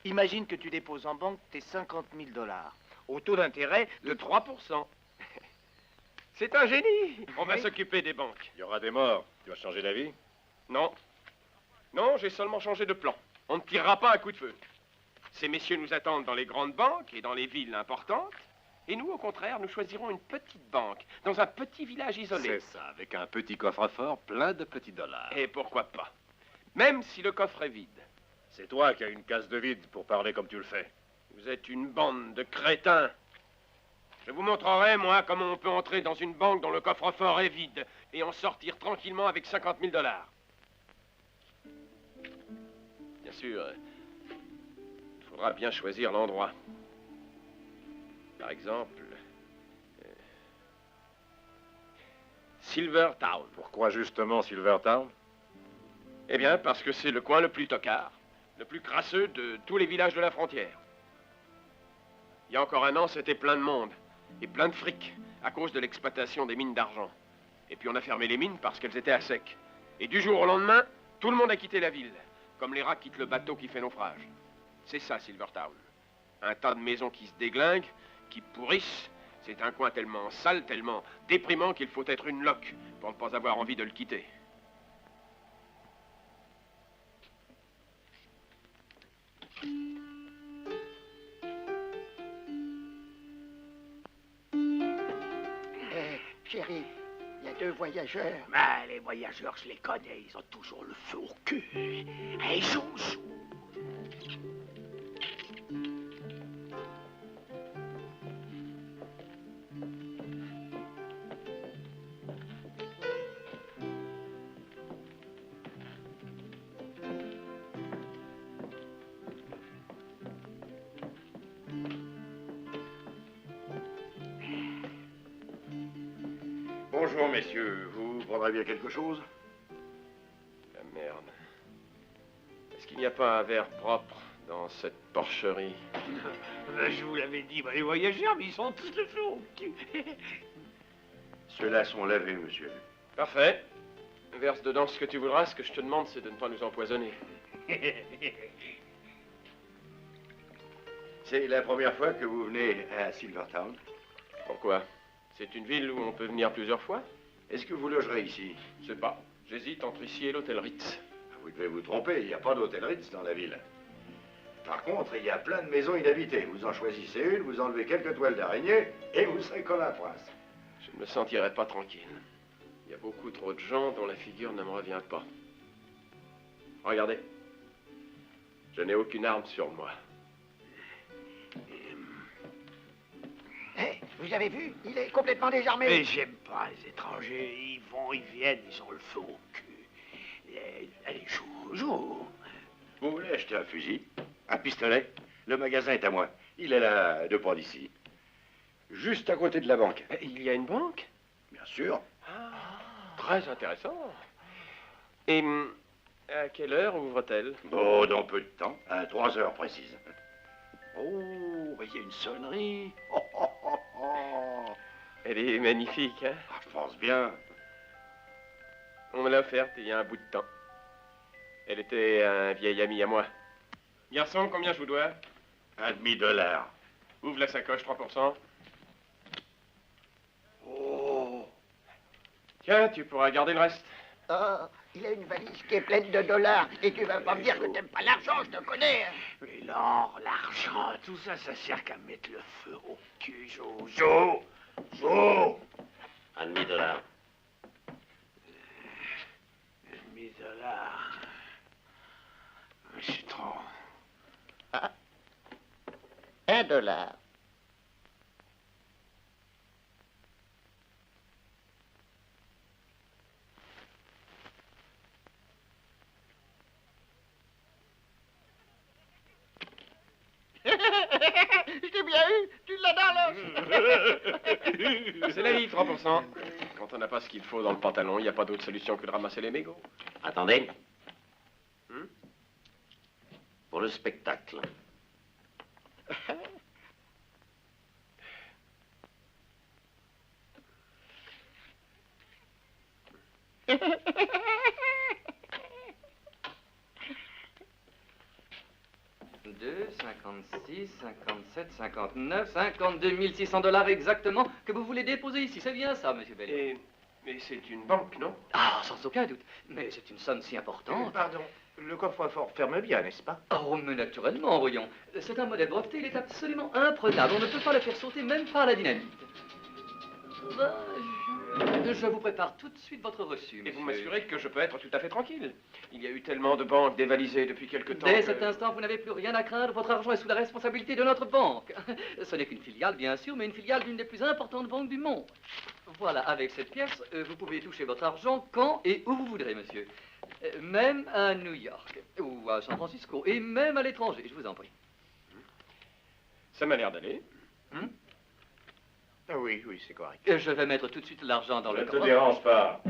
Imagine que tu déposes en banque tes 50 000 $, au taux d'intérêt de 3%. C'est un génie. On va s'occuper des banques. Il y aura des morts. Tu vas changer d'avis? Non. Non, j'ai seulement changé de plan. On ne tirera pas un coup de feu. Ces messieurs nous attendent dans les grandes banques et dans les villes importantes. Et nous, au contraire, nous choisirons une petite banque, dans un petit village isolé. C'est ça, avec un petit coffre-fort plein de petits dollars. Et pourquoi pas? Même si le coffre est vide. C'est toi qui as une case de vide pour parler comme tu le fais. Vous êtes une bande de crétins. Je vous montrerai, moi, comment on peut entrer dans une banque dont le coffre-fort est vide et en sortir tranquillement avec 50 000 $. Bien sûr, il faudra bien choisir l'endroit. Par exemple, Silvertown. Pourquoi justement Silvertown? Eh bien, parce que c'est le coin le plus tocard, le plus crasseux de tous les villages de la frontière. Il y a encore un an, c'était plein de monde et plein de fric à cause de l'exploitation des mines d'argent. Et puis on a fermé les mines parce qu'elles étaient à sec. Et du jour au lendemain, Tout le monde a quitté la ville, comme les rats quittent le bateau qui fait naufrage. C'est ça, Silvertown. Un tas de maisons qui se déglinguent, qui pourrissent. C'est un coin tellement sale, tellement déprimant qu'il faut être une loque pour ne pas avoir envie de le quitter. Chérie, il y a 2 voyageurs. Ah, les voyageurs, je les connais, ils ont toujours le feu au cul. Hey, Joujou! Bonjour, messieurs. Vous prendrez bien quelque chose? La merde. Est-ce qu'il n'y a pas un verre propre dans cette porcherie? Je vous l'avais dit, les voyageurs, mais ils sont tous le feu au cul. Ceux-là sont lavés, monsieur. Parfait. Verse dedans ce que tu voudras. Ce que je te demande, c'est de ne pas nous empoisonner. C'est la première fois que vous venez à Silvertown? Pourquoi? C'est une ville où on peut venir plusieurs fois? Est-ce que vous logerez ici? Je sais pas. J'hésite entre ici et l'hôtel Ritz. Vous devez vous tromper, il n'y a pas d'hôtel Ritz dans la ville. Par contre, il y a plein de maisons inhabitées. Vous en choisissez une, vous enlevez quelques toiles d'araignée et vous serez comme un prince. Je ne me sentirai pas tranquille. Il y a beaucoup trop de gens dont la figure ne me revient pas. Regardez. Je n'ai aucune arme sur moi. Vous avez vu? Il est complètement désarmé. Mais j'aime pas les étrangers. Ils vont, ils viennent, ils ont le feu au cul. Allez, joue. Vous voulez acheter un fusil? Un pistolet? Le magasin est à moi. Il est là, à 2 pas d'ici. Juste à côté de la banque. Il y a une banque? Bien sûr. Très intéressant. Et à quelle heure ouvre-t-elle? Oh, dans peu de temps, à 3 heures précises. Oh, il y a une sonnerie. Elle est magnifique, hein? Ah, je pense bien. On me l'a offerte il y a un bout de temps. Elle était un vieil ami à moi. Garçon, combien je vous dois? $1,5. Ouvre la sacoche, 3%. Oh. Tiens, tu pourras garder le reste. Oh, il a une valise qui est pleine de dollars. Et tu vas pas me dire que t'aimes pas l'argent, je te connais. Mais l'or, l'argent, tout ça, ça sert qu'à mettre le feu au cul, Jojo. $1,5. $1,5. C'est trop. Ah. $1. Je t'ai bien eu, tu l'as dans l'os. C'est la vie, 3%. Quand on n'a pas ce qu'il faut dans le pantalon, il n'y a pas d'autre solution que de ramasser les mégots. Attendez. Pour le spectacle. $56, 57, 59, $52 600 exactement que vous voulez déposer ici. C'est bien ça, monsieur Bellier. Mais c'est une banque, non? Ah, sans aucun doute. Mais c'est une somme si importante. Pardon, le coffre-fort ferme bien, n'est-ce pas? Oh, mais naturellement, voyons. C'est un modèle breveté, il est absolument imprenable. On ne peut pas le faire sauter, même par la dynamite. Je vous prépare tout de suite votre reçu, monsieur. Et vous m'assurez que je peux être tout à fait tranquille. Il y a eu tellement de banques dévalisées depuis quelque temps. Dès que... cet instant, vous n'avez plus rien à craindre. Votre argent est sous la responsabilité de notre banque. Ce n'est qu'une filiale, bien sûr, mais une filiale d'une des plus importantes banques du monde. Voilà, avec cette pièce, vous pouvez toucher votre argent quand et où vous voudrez, monsieur. Même à New York, ou à San Francisco, et même à l'étranger, je vous en prie. Ça m'a l'air d'aller. Ah oui, oui, c'est correct. Je vais mettre tout de suite l'argent dans le coffre. Ne te dérange pas.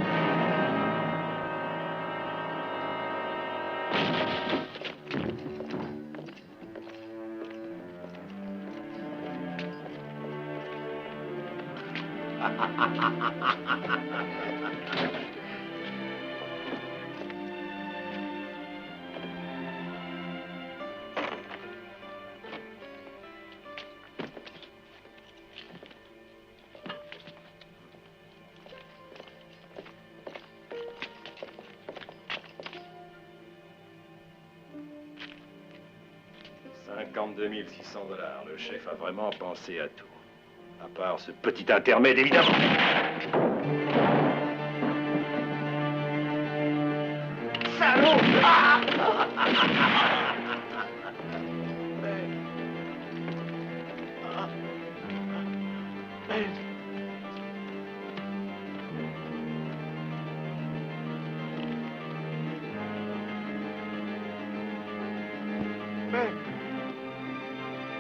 52 600 $. Le chef a vraiment pensé à tout. À part ce petit intermède, évidemment. Salaud! Ah!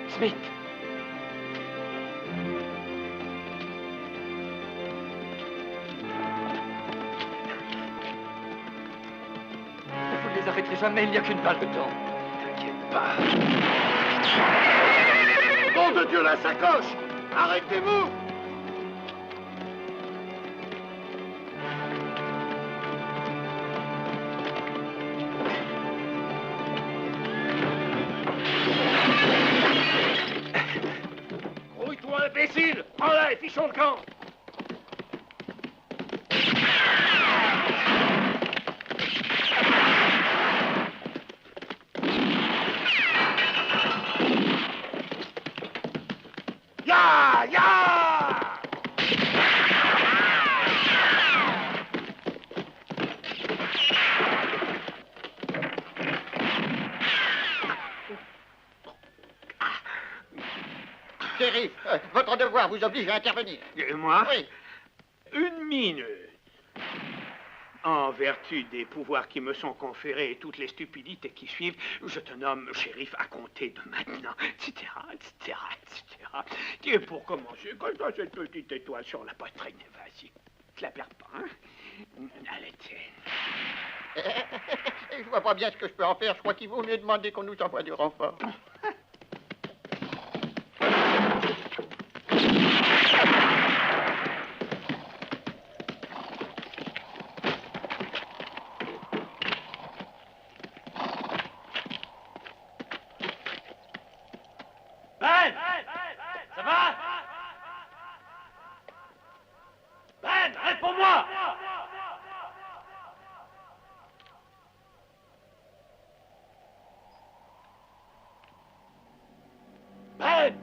Smith. Vous ne les arrêterez jamais, il n'y a qu'une balle dedans. T'inquiète pas. Nom de Dieu, la sacoche! Arrêtez-vous! Grouille-toi, imbécile! Prends-la et fichons le camp! Ya! Ya! Shérif, votre devoir vous oblige à intervenir. Moi? Oui. Une minute. En vertu des pouvoirs qui me sont conférés et toutes les stupidités qui suivent, je te nomme shérif à compter de maintenant, etc., etc., etc. Et pour commencer, quand tu as cette petite étoile sur la poitrine, vas-y, tu la perds pas, hein? Allez, tiens. Je vois pas bien ce que je peux en faire. Je crois qu'il vaut mieux demander qu'on nous envoie du renfort. Ben! Ça va? Ben, réponds-moi! Ben!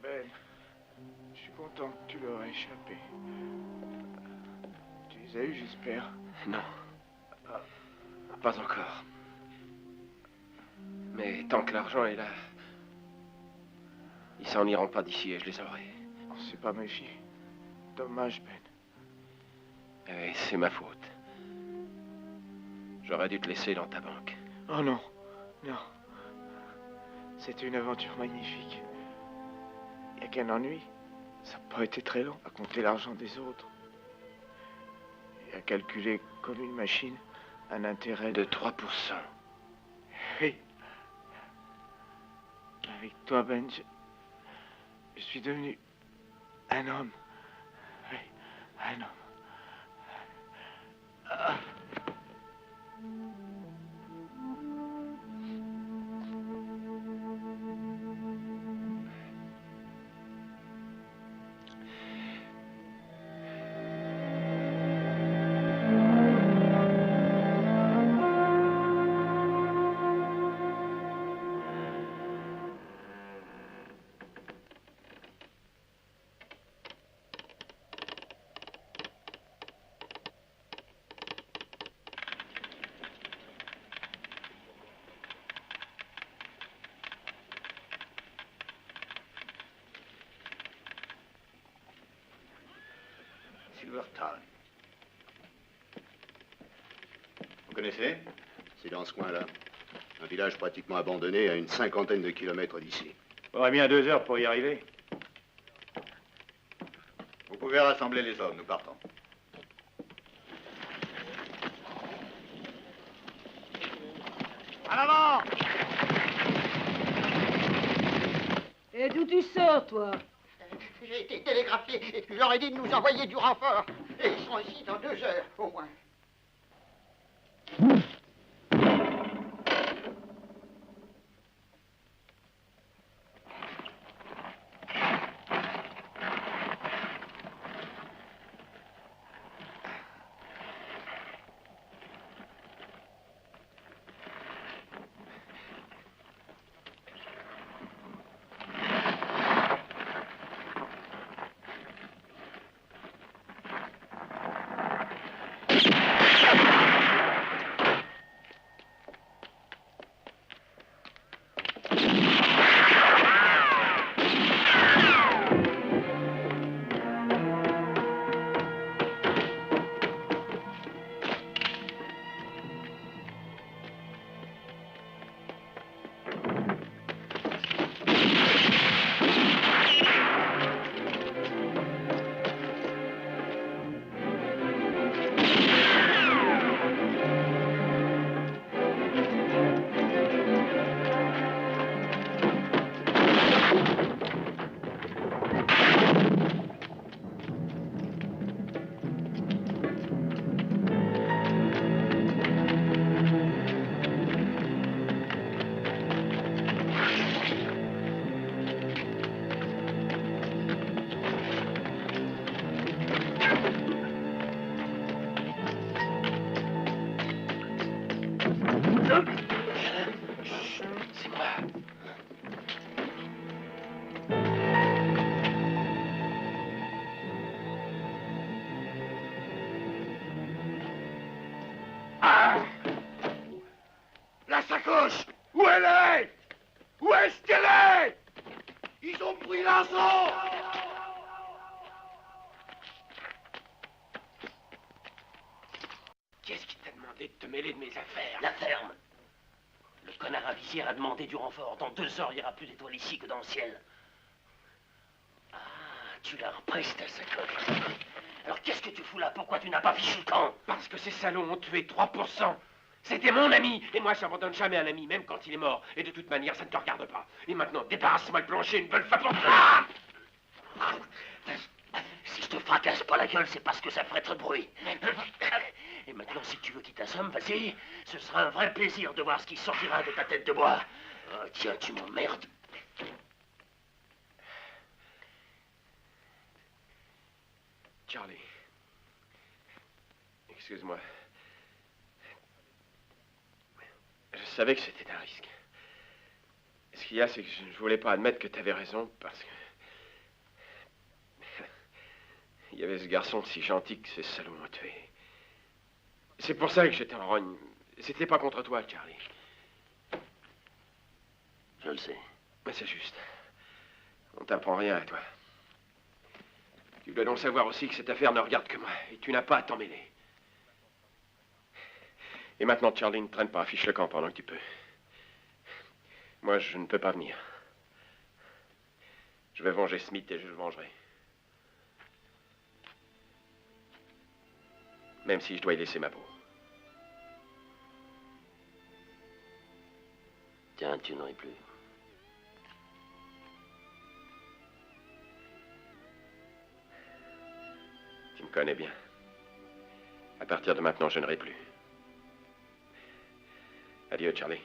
Ben, je suis content que tu leur aies échappé. Tu les as eus, j'espère. Non. Pas encore. Mais tant que l'argent est là, ils s'en iront pas d'ici et je les aurai. On s'est pas méfié. Dommage, Ben. Et c'est ma faute. J'aurais dû te laisser dans ta banque. Oh non, non. C'était une aventure magnifique. Il n'y a qu'un ennui. Ça n'a pas été très long à compter l'argent des autres. Et à calculer comme une machine un intérêt De 3%. Oui. Avec toi, Ben, je suis devenu un homme. Oui, un homme. Ah. Silvertown. Vous connaissez? C'est dans ce coin-là. Un village pratiquement abandonné à une 50aine de kilomètres d'ici. Faudrait bien 2 heures pour y arriver. Vous pouvez rassembler les hommes, nous partons. En avant! Et d'où tu sors, toi? J'ai été télégraphié. Je leur ai dit de nous envoyer du renfort. Et ils seront ici dans 2 heures, au moins. C'est moi. Ah! La sacoche! Où elle est? Où est-ce qu'elle est? Ils ont pris l'argent! Qu'est-ce qui t'a demandé de te mêler de mes affaires? La ferme. Le connard à visière a demandé du renfort. Dans 2 heures, il n'y aura plus d'étoiles ici que dans le ciel. Ah, tu la reprises ta sacoche. Alors qu'est-ce que tu fous là? Pourquoi tu n'as pas fichu le camp? Parce que ces salauds ont tué 3%. C'était mon ami. Et moi, j'abandonne jamais un ami, même quand il est mort. Et de toute manière, ça ne te regarde pas. Et maintenant, débarrasse-moi le plancher une bonne fois pour ça. Si je te fracasse pas la gueule, c'est parce que ça ferait trop de bruit. Et maintenant, si tu veux qu'il t'assomme, vas-y. Ce sera un vrai plaisir de voir ce qui sortira de ta tête de bois. Oh, tiens, tu m'emmerdes. Charlie. Excuse-moi. Je savais que c'était un risque. Ce qu'il y a, c'est que je ne voulais pas admettre que tu avais raison, parce que... Il y avait ce garçon si gentil que ces salauds m'ont tué. C'est pour ça que j'étais en rogne. C'était pas contre toi, Charlie. Je le sais. Mais c'est juste. On t'apprend rien à toi. Tu dois donc savoir aussi que cette affaire ne regarde que moi, et tu n'as pas à t'en mêler. Et maintenant, Charlie, ne traîne pas, affiche le camp pendant que tu peux. Moi, je ne peux pas venir. Je vais venger Smith et je le vengerai. Même si je dois y laisser ma peau. Tiens, tu n'aurais plus. Tu me connais bien. À partir de maintenant, je n'aurai plus. Adieu, Charlie.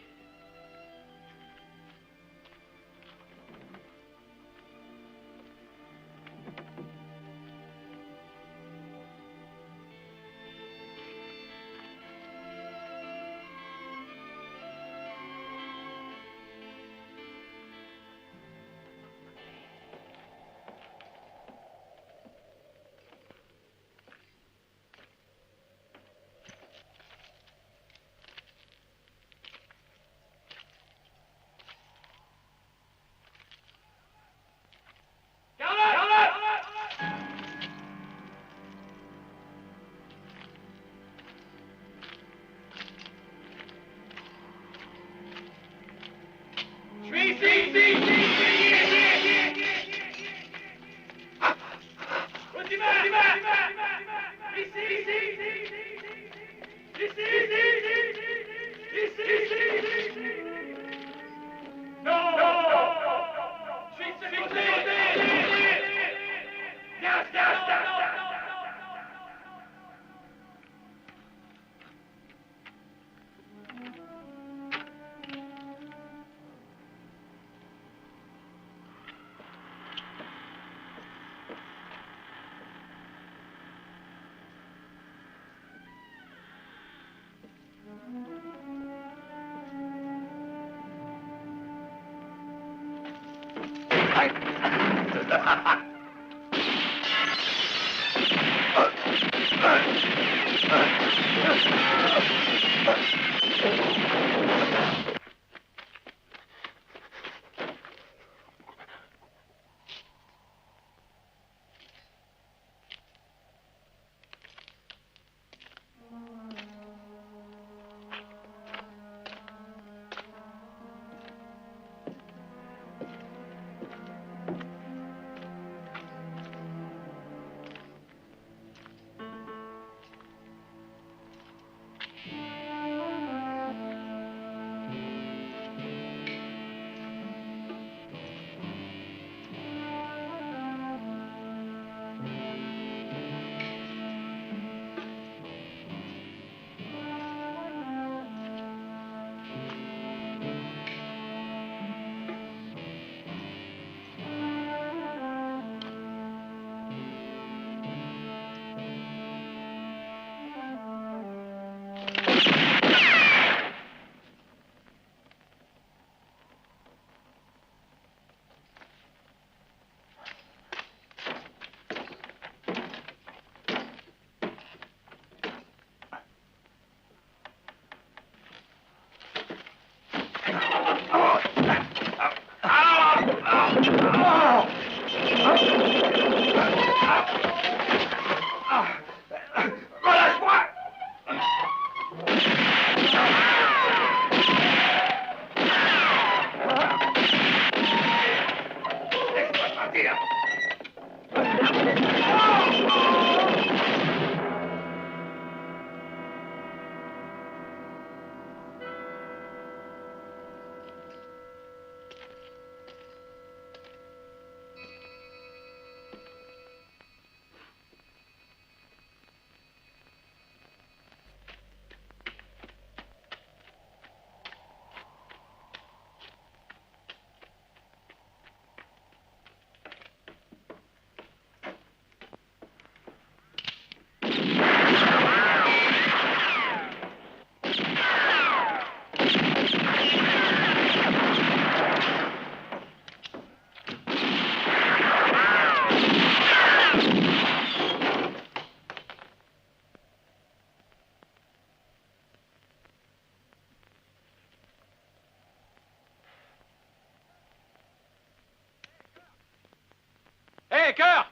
Hé, Kurt!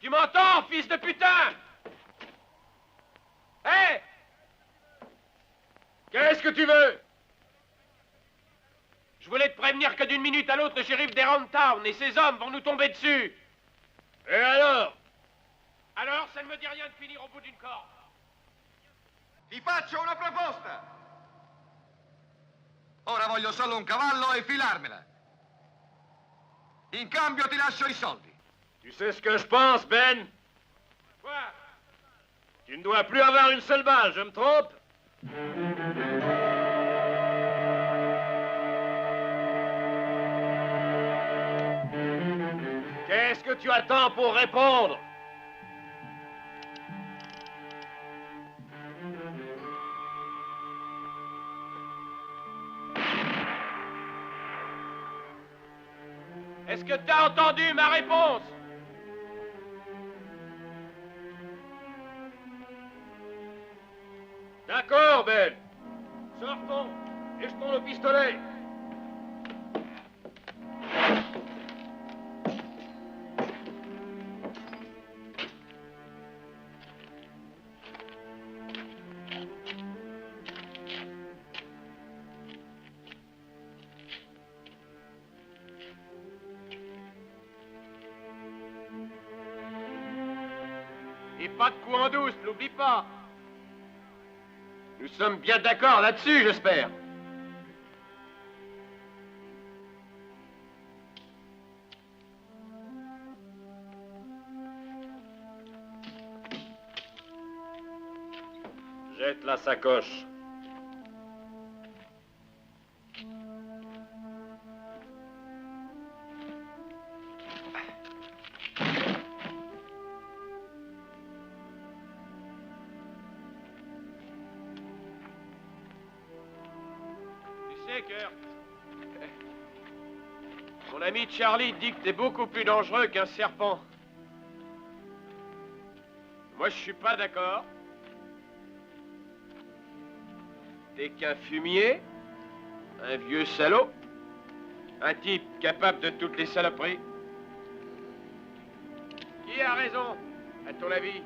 Tu m'entends, fils de putain? Hé! Qu'est-ce que tu veux? Je voulais te prévenir que d'une minute à l'autre, le shérif d'Erantown et ses hommes vont nous tomber dessus. Et alors? Alors, ça ne me dit rien de finir au bout d'une corde. Ti faccio una proposta. Ora voglio solo un cavallo e filarmela. In cambio ti lascio i soldi. Tu sais ce que je pense, Ben? Quoi? Tu ne dois plus avoir une seule balle, je me trompe? Qu'est-ce que tu attends pour répondre? Est-ce que t'as entendu ma réponse? D'accord, Ben. Sortons et jetons le pistolet. Et pas de coup en douce, n'oublie pas. Nous sommes bien d'accord là-dessus, j'espère. Jette la sacoche. sais, Kurt. Mon ami Charlie dit que t'es beaucoup plus dangereux qu'un serpent. Moi, je suis pas d'accord. T'es qu'un fumier, un vieux salaud, un type capable de toutes les saloperies. Qui a raison, à ton avis?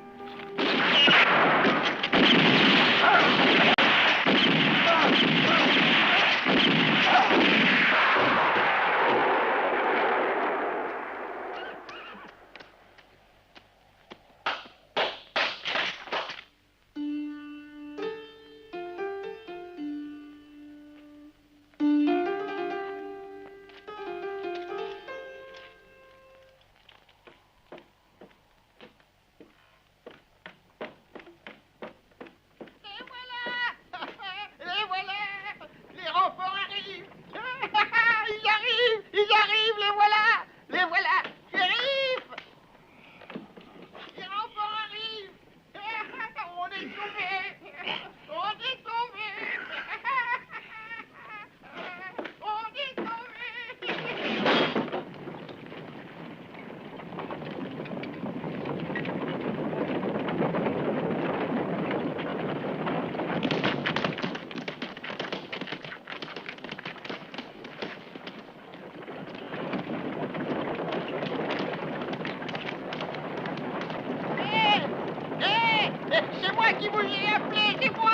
C'est moi qui vous ai appelé, c'est moi.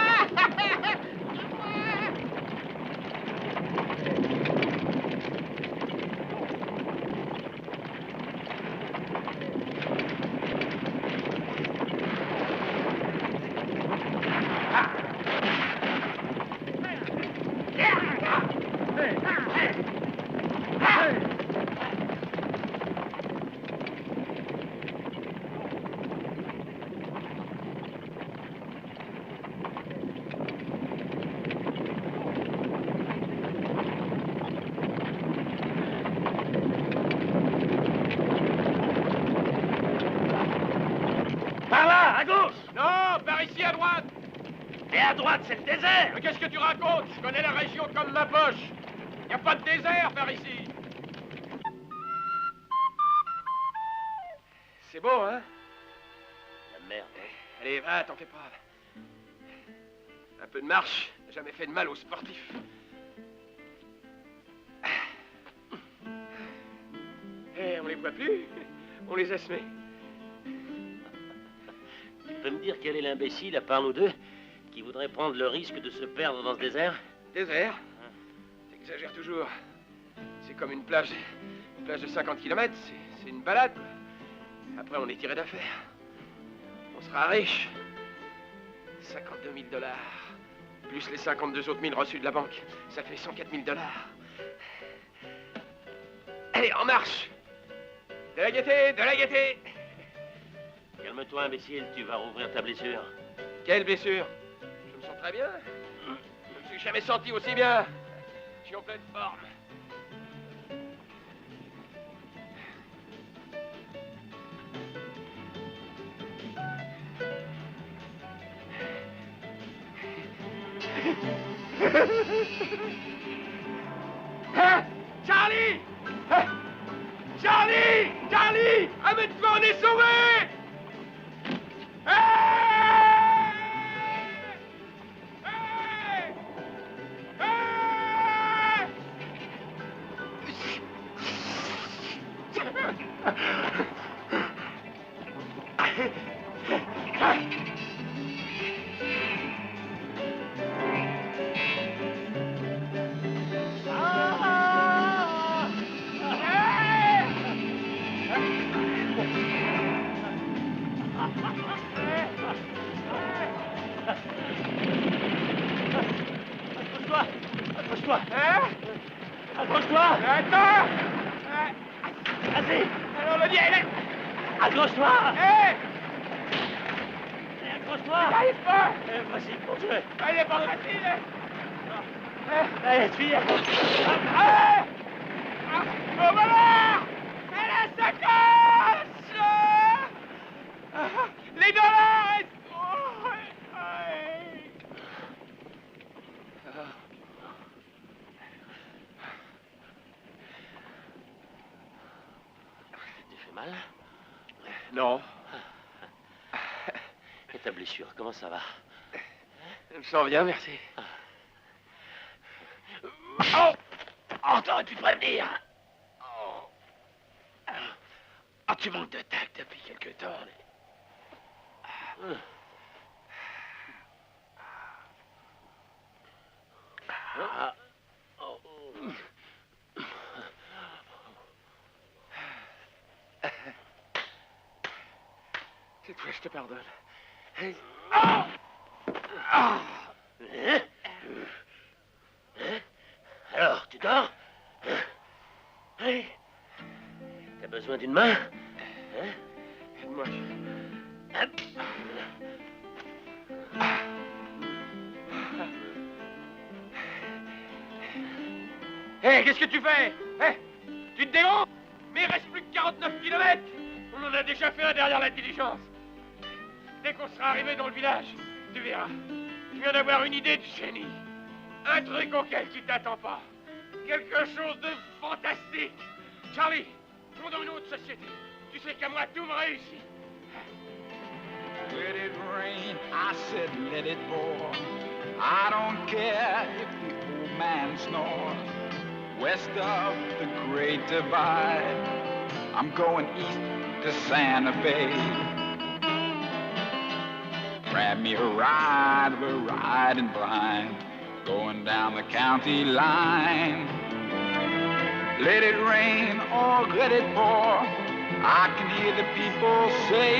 Par là, à gauche! Non, par ici, à droite! Et à droite, c'est le désert! Mais qu'est-ce que tu racontes? Je connais la région comme ma poche! Y a pas de désert par ici! C'est beau, hein? La merde. Allez, va, t'en fais pas. Un peu de marche n'a jamais fait de mal aux sportifs. Eh, on les voit plus. On les a semés. Tu peux me dire quel est l'imbécile, à part nous deux, qui voudrait prendre le risque de se perdre dans ce désert? Désert? T'exagères toujours. C'est comme une plage de 50 km. C'est une balade. Après, on est tiré d'affaire. On sera riche. 52 000 $. Plus les 52 autres 1000 reçus de la banque. Ça fait 104 000 $. Allez, en marche! De la gaieté, de la gaieté! Calme-toi, imbécile, tu vas rouvrir ta blessure. Quelle blessure? Je me sens très bien. Je me suis jamais senti aussi bien. Je suis en pleine forme. Hein? Charlie! Hein? Charlie! Charlie! Amène-toi, on est sauvés! Accroche-toi! Hein? Accroche-toi! Attends! Vas-y! Alors, le lien, il est... Accroche-toi! Hé! Accroche-toi! J'arrive pas! Vas-y, continue! Il est pas facile! Allez, suis! Allez! Oh, voilà! Et la sacoche! Les dollars! mal? Non. Et ta blessure, comment ça va? Je me sens bien, merci. Oh! Oh, t'aurais pu prévenir! Oh! Ah, tu manques de tact depuis quelque temps. Ah. Oh. Cette fois, je te pardonne. Ah! Hein? Alors, tu dors? Hein? T'as besoin d'une main? Hein? Aide-moi. Hé, qu'est-ce que tu fais? Hé, tu te dégonfles? Mais il reste plus que 49 km. On en a déjà fait un derrière la diligence. Dès qu'on sera arrivé dans le village, tu verras. Je viens d'avoir une idée du génie. Un truc auquel tu t'attends pas. Quelque chose de fantastique. Charlie, fondons une autre société. Tu sais qu'à moi, tout me réussit. Let it rain, I said let it pour. I don't care if the old man snores. West of the Great Divide, I'm going east to Santa Fe. Grab me a ride, we're riding blind, going down the county line. Let it rain or let it pour, I can hear the people say,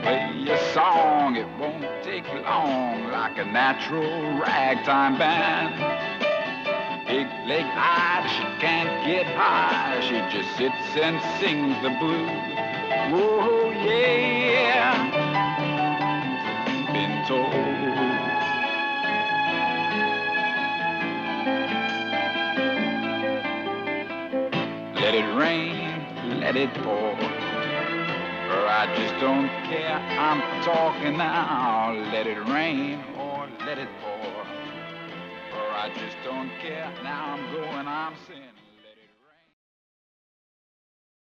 play a song, it won't take long, like a natural ragtime band. Big leg eyed, she can't get high, she just sits and sings the blues. Whoa, yeah, been told. Let it rain, let it pour, or I just don't care, I'm talking now. Let it rain or let it pour, or I just don't care, now I'm going, I'm sinning.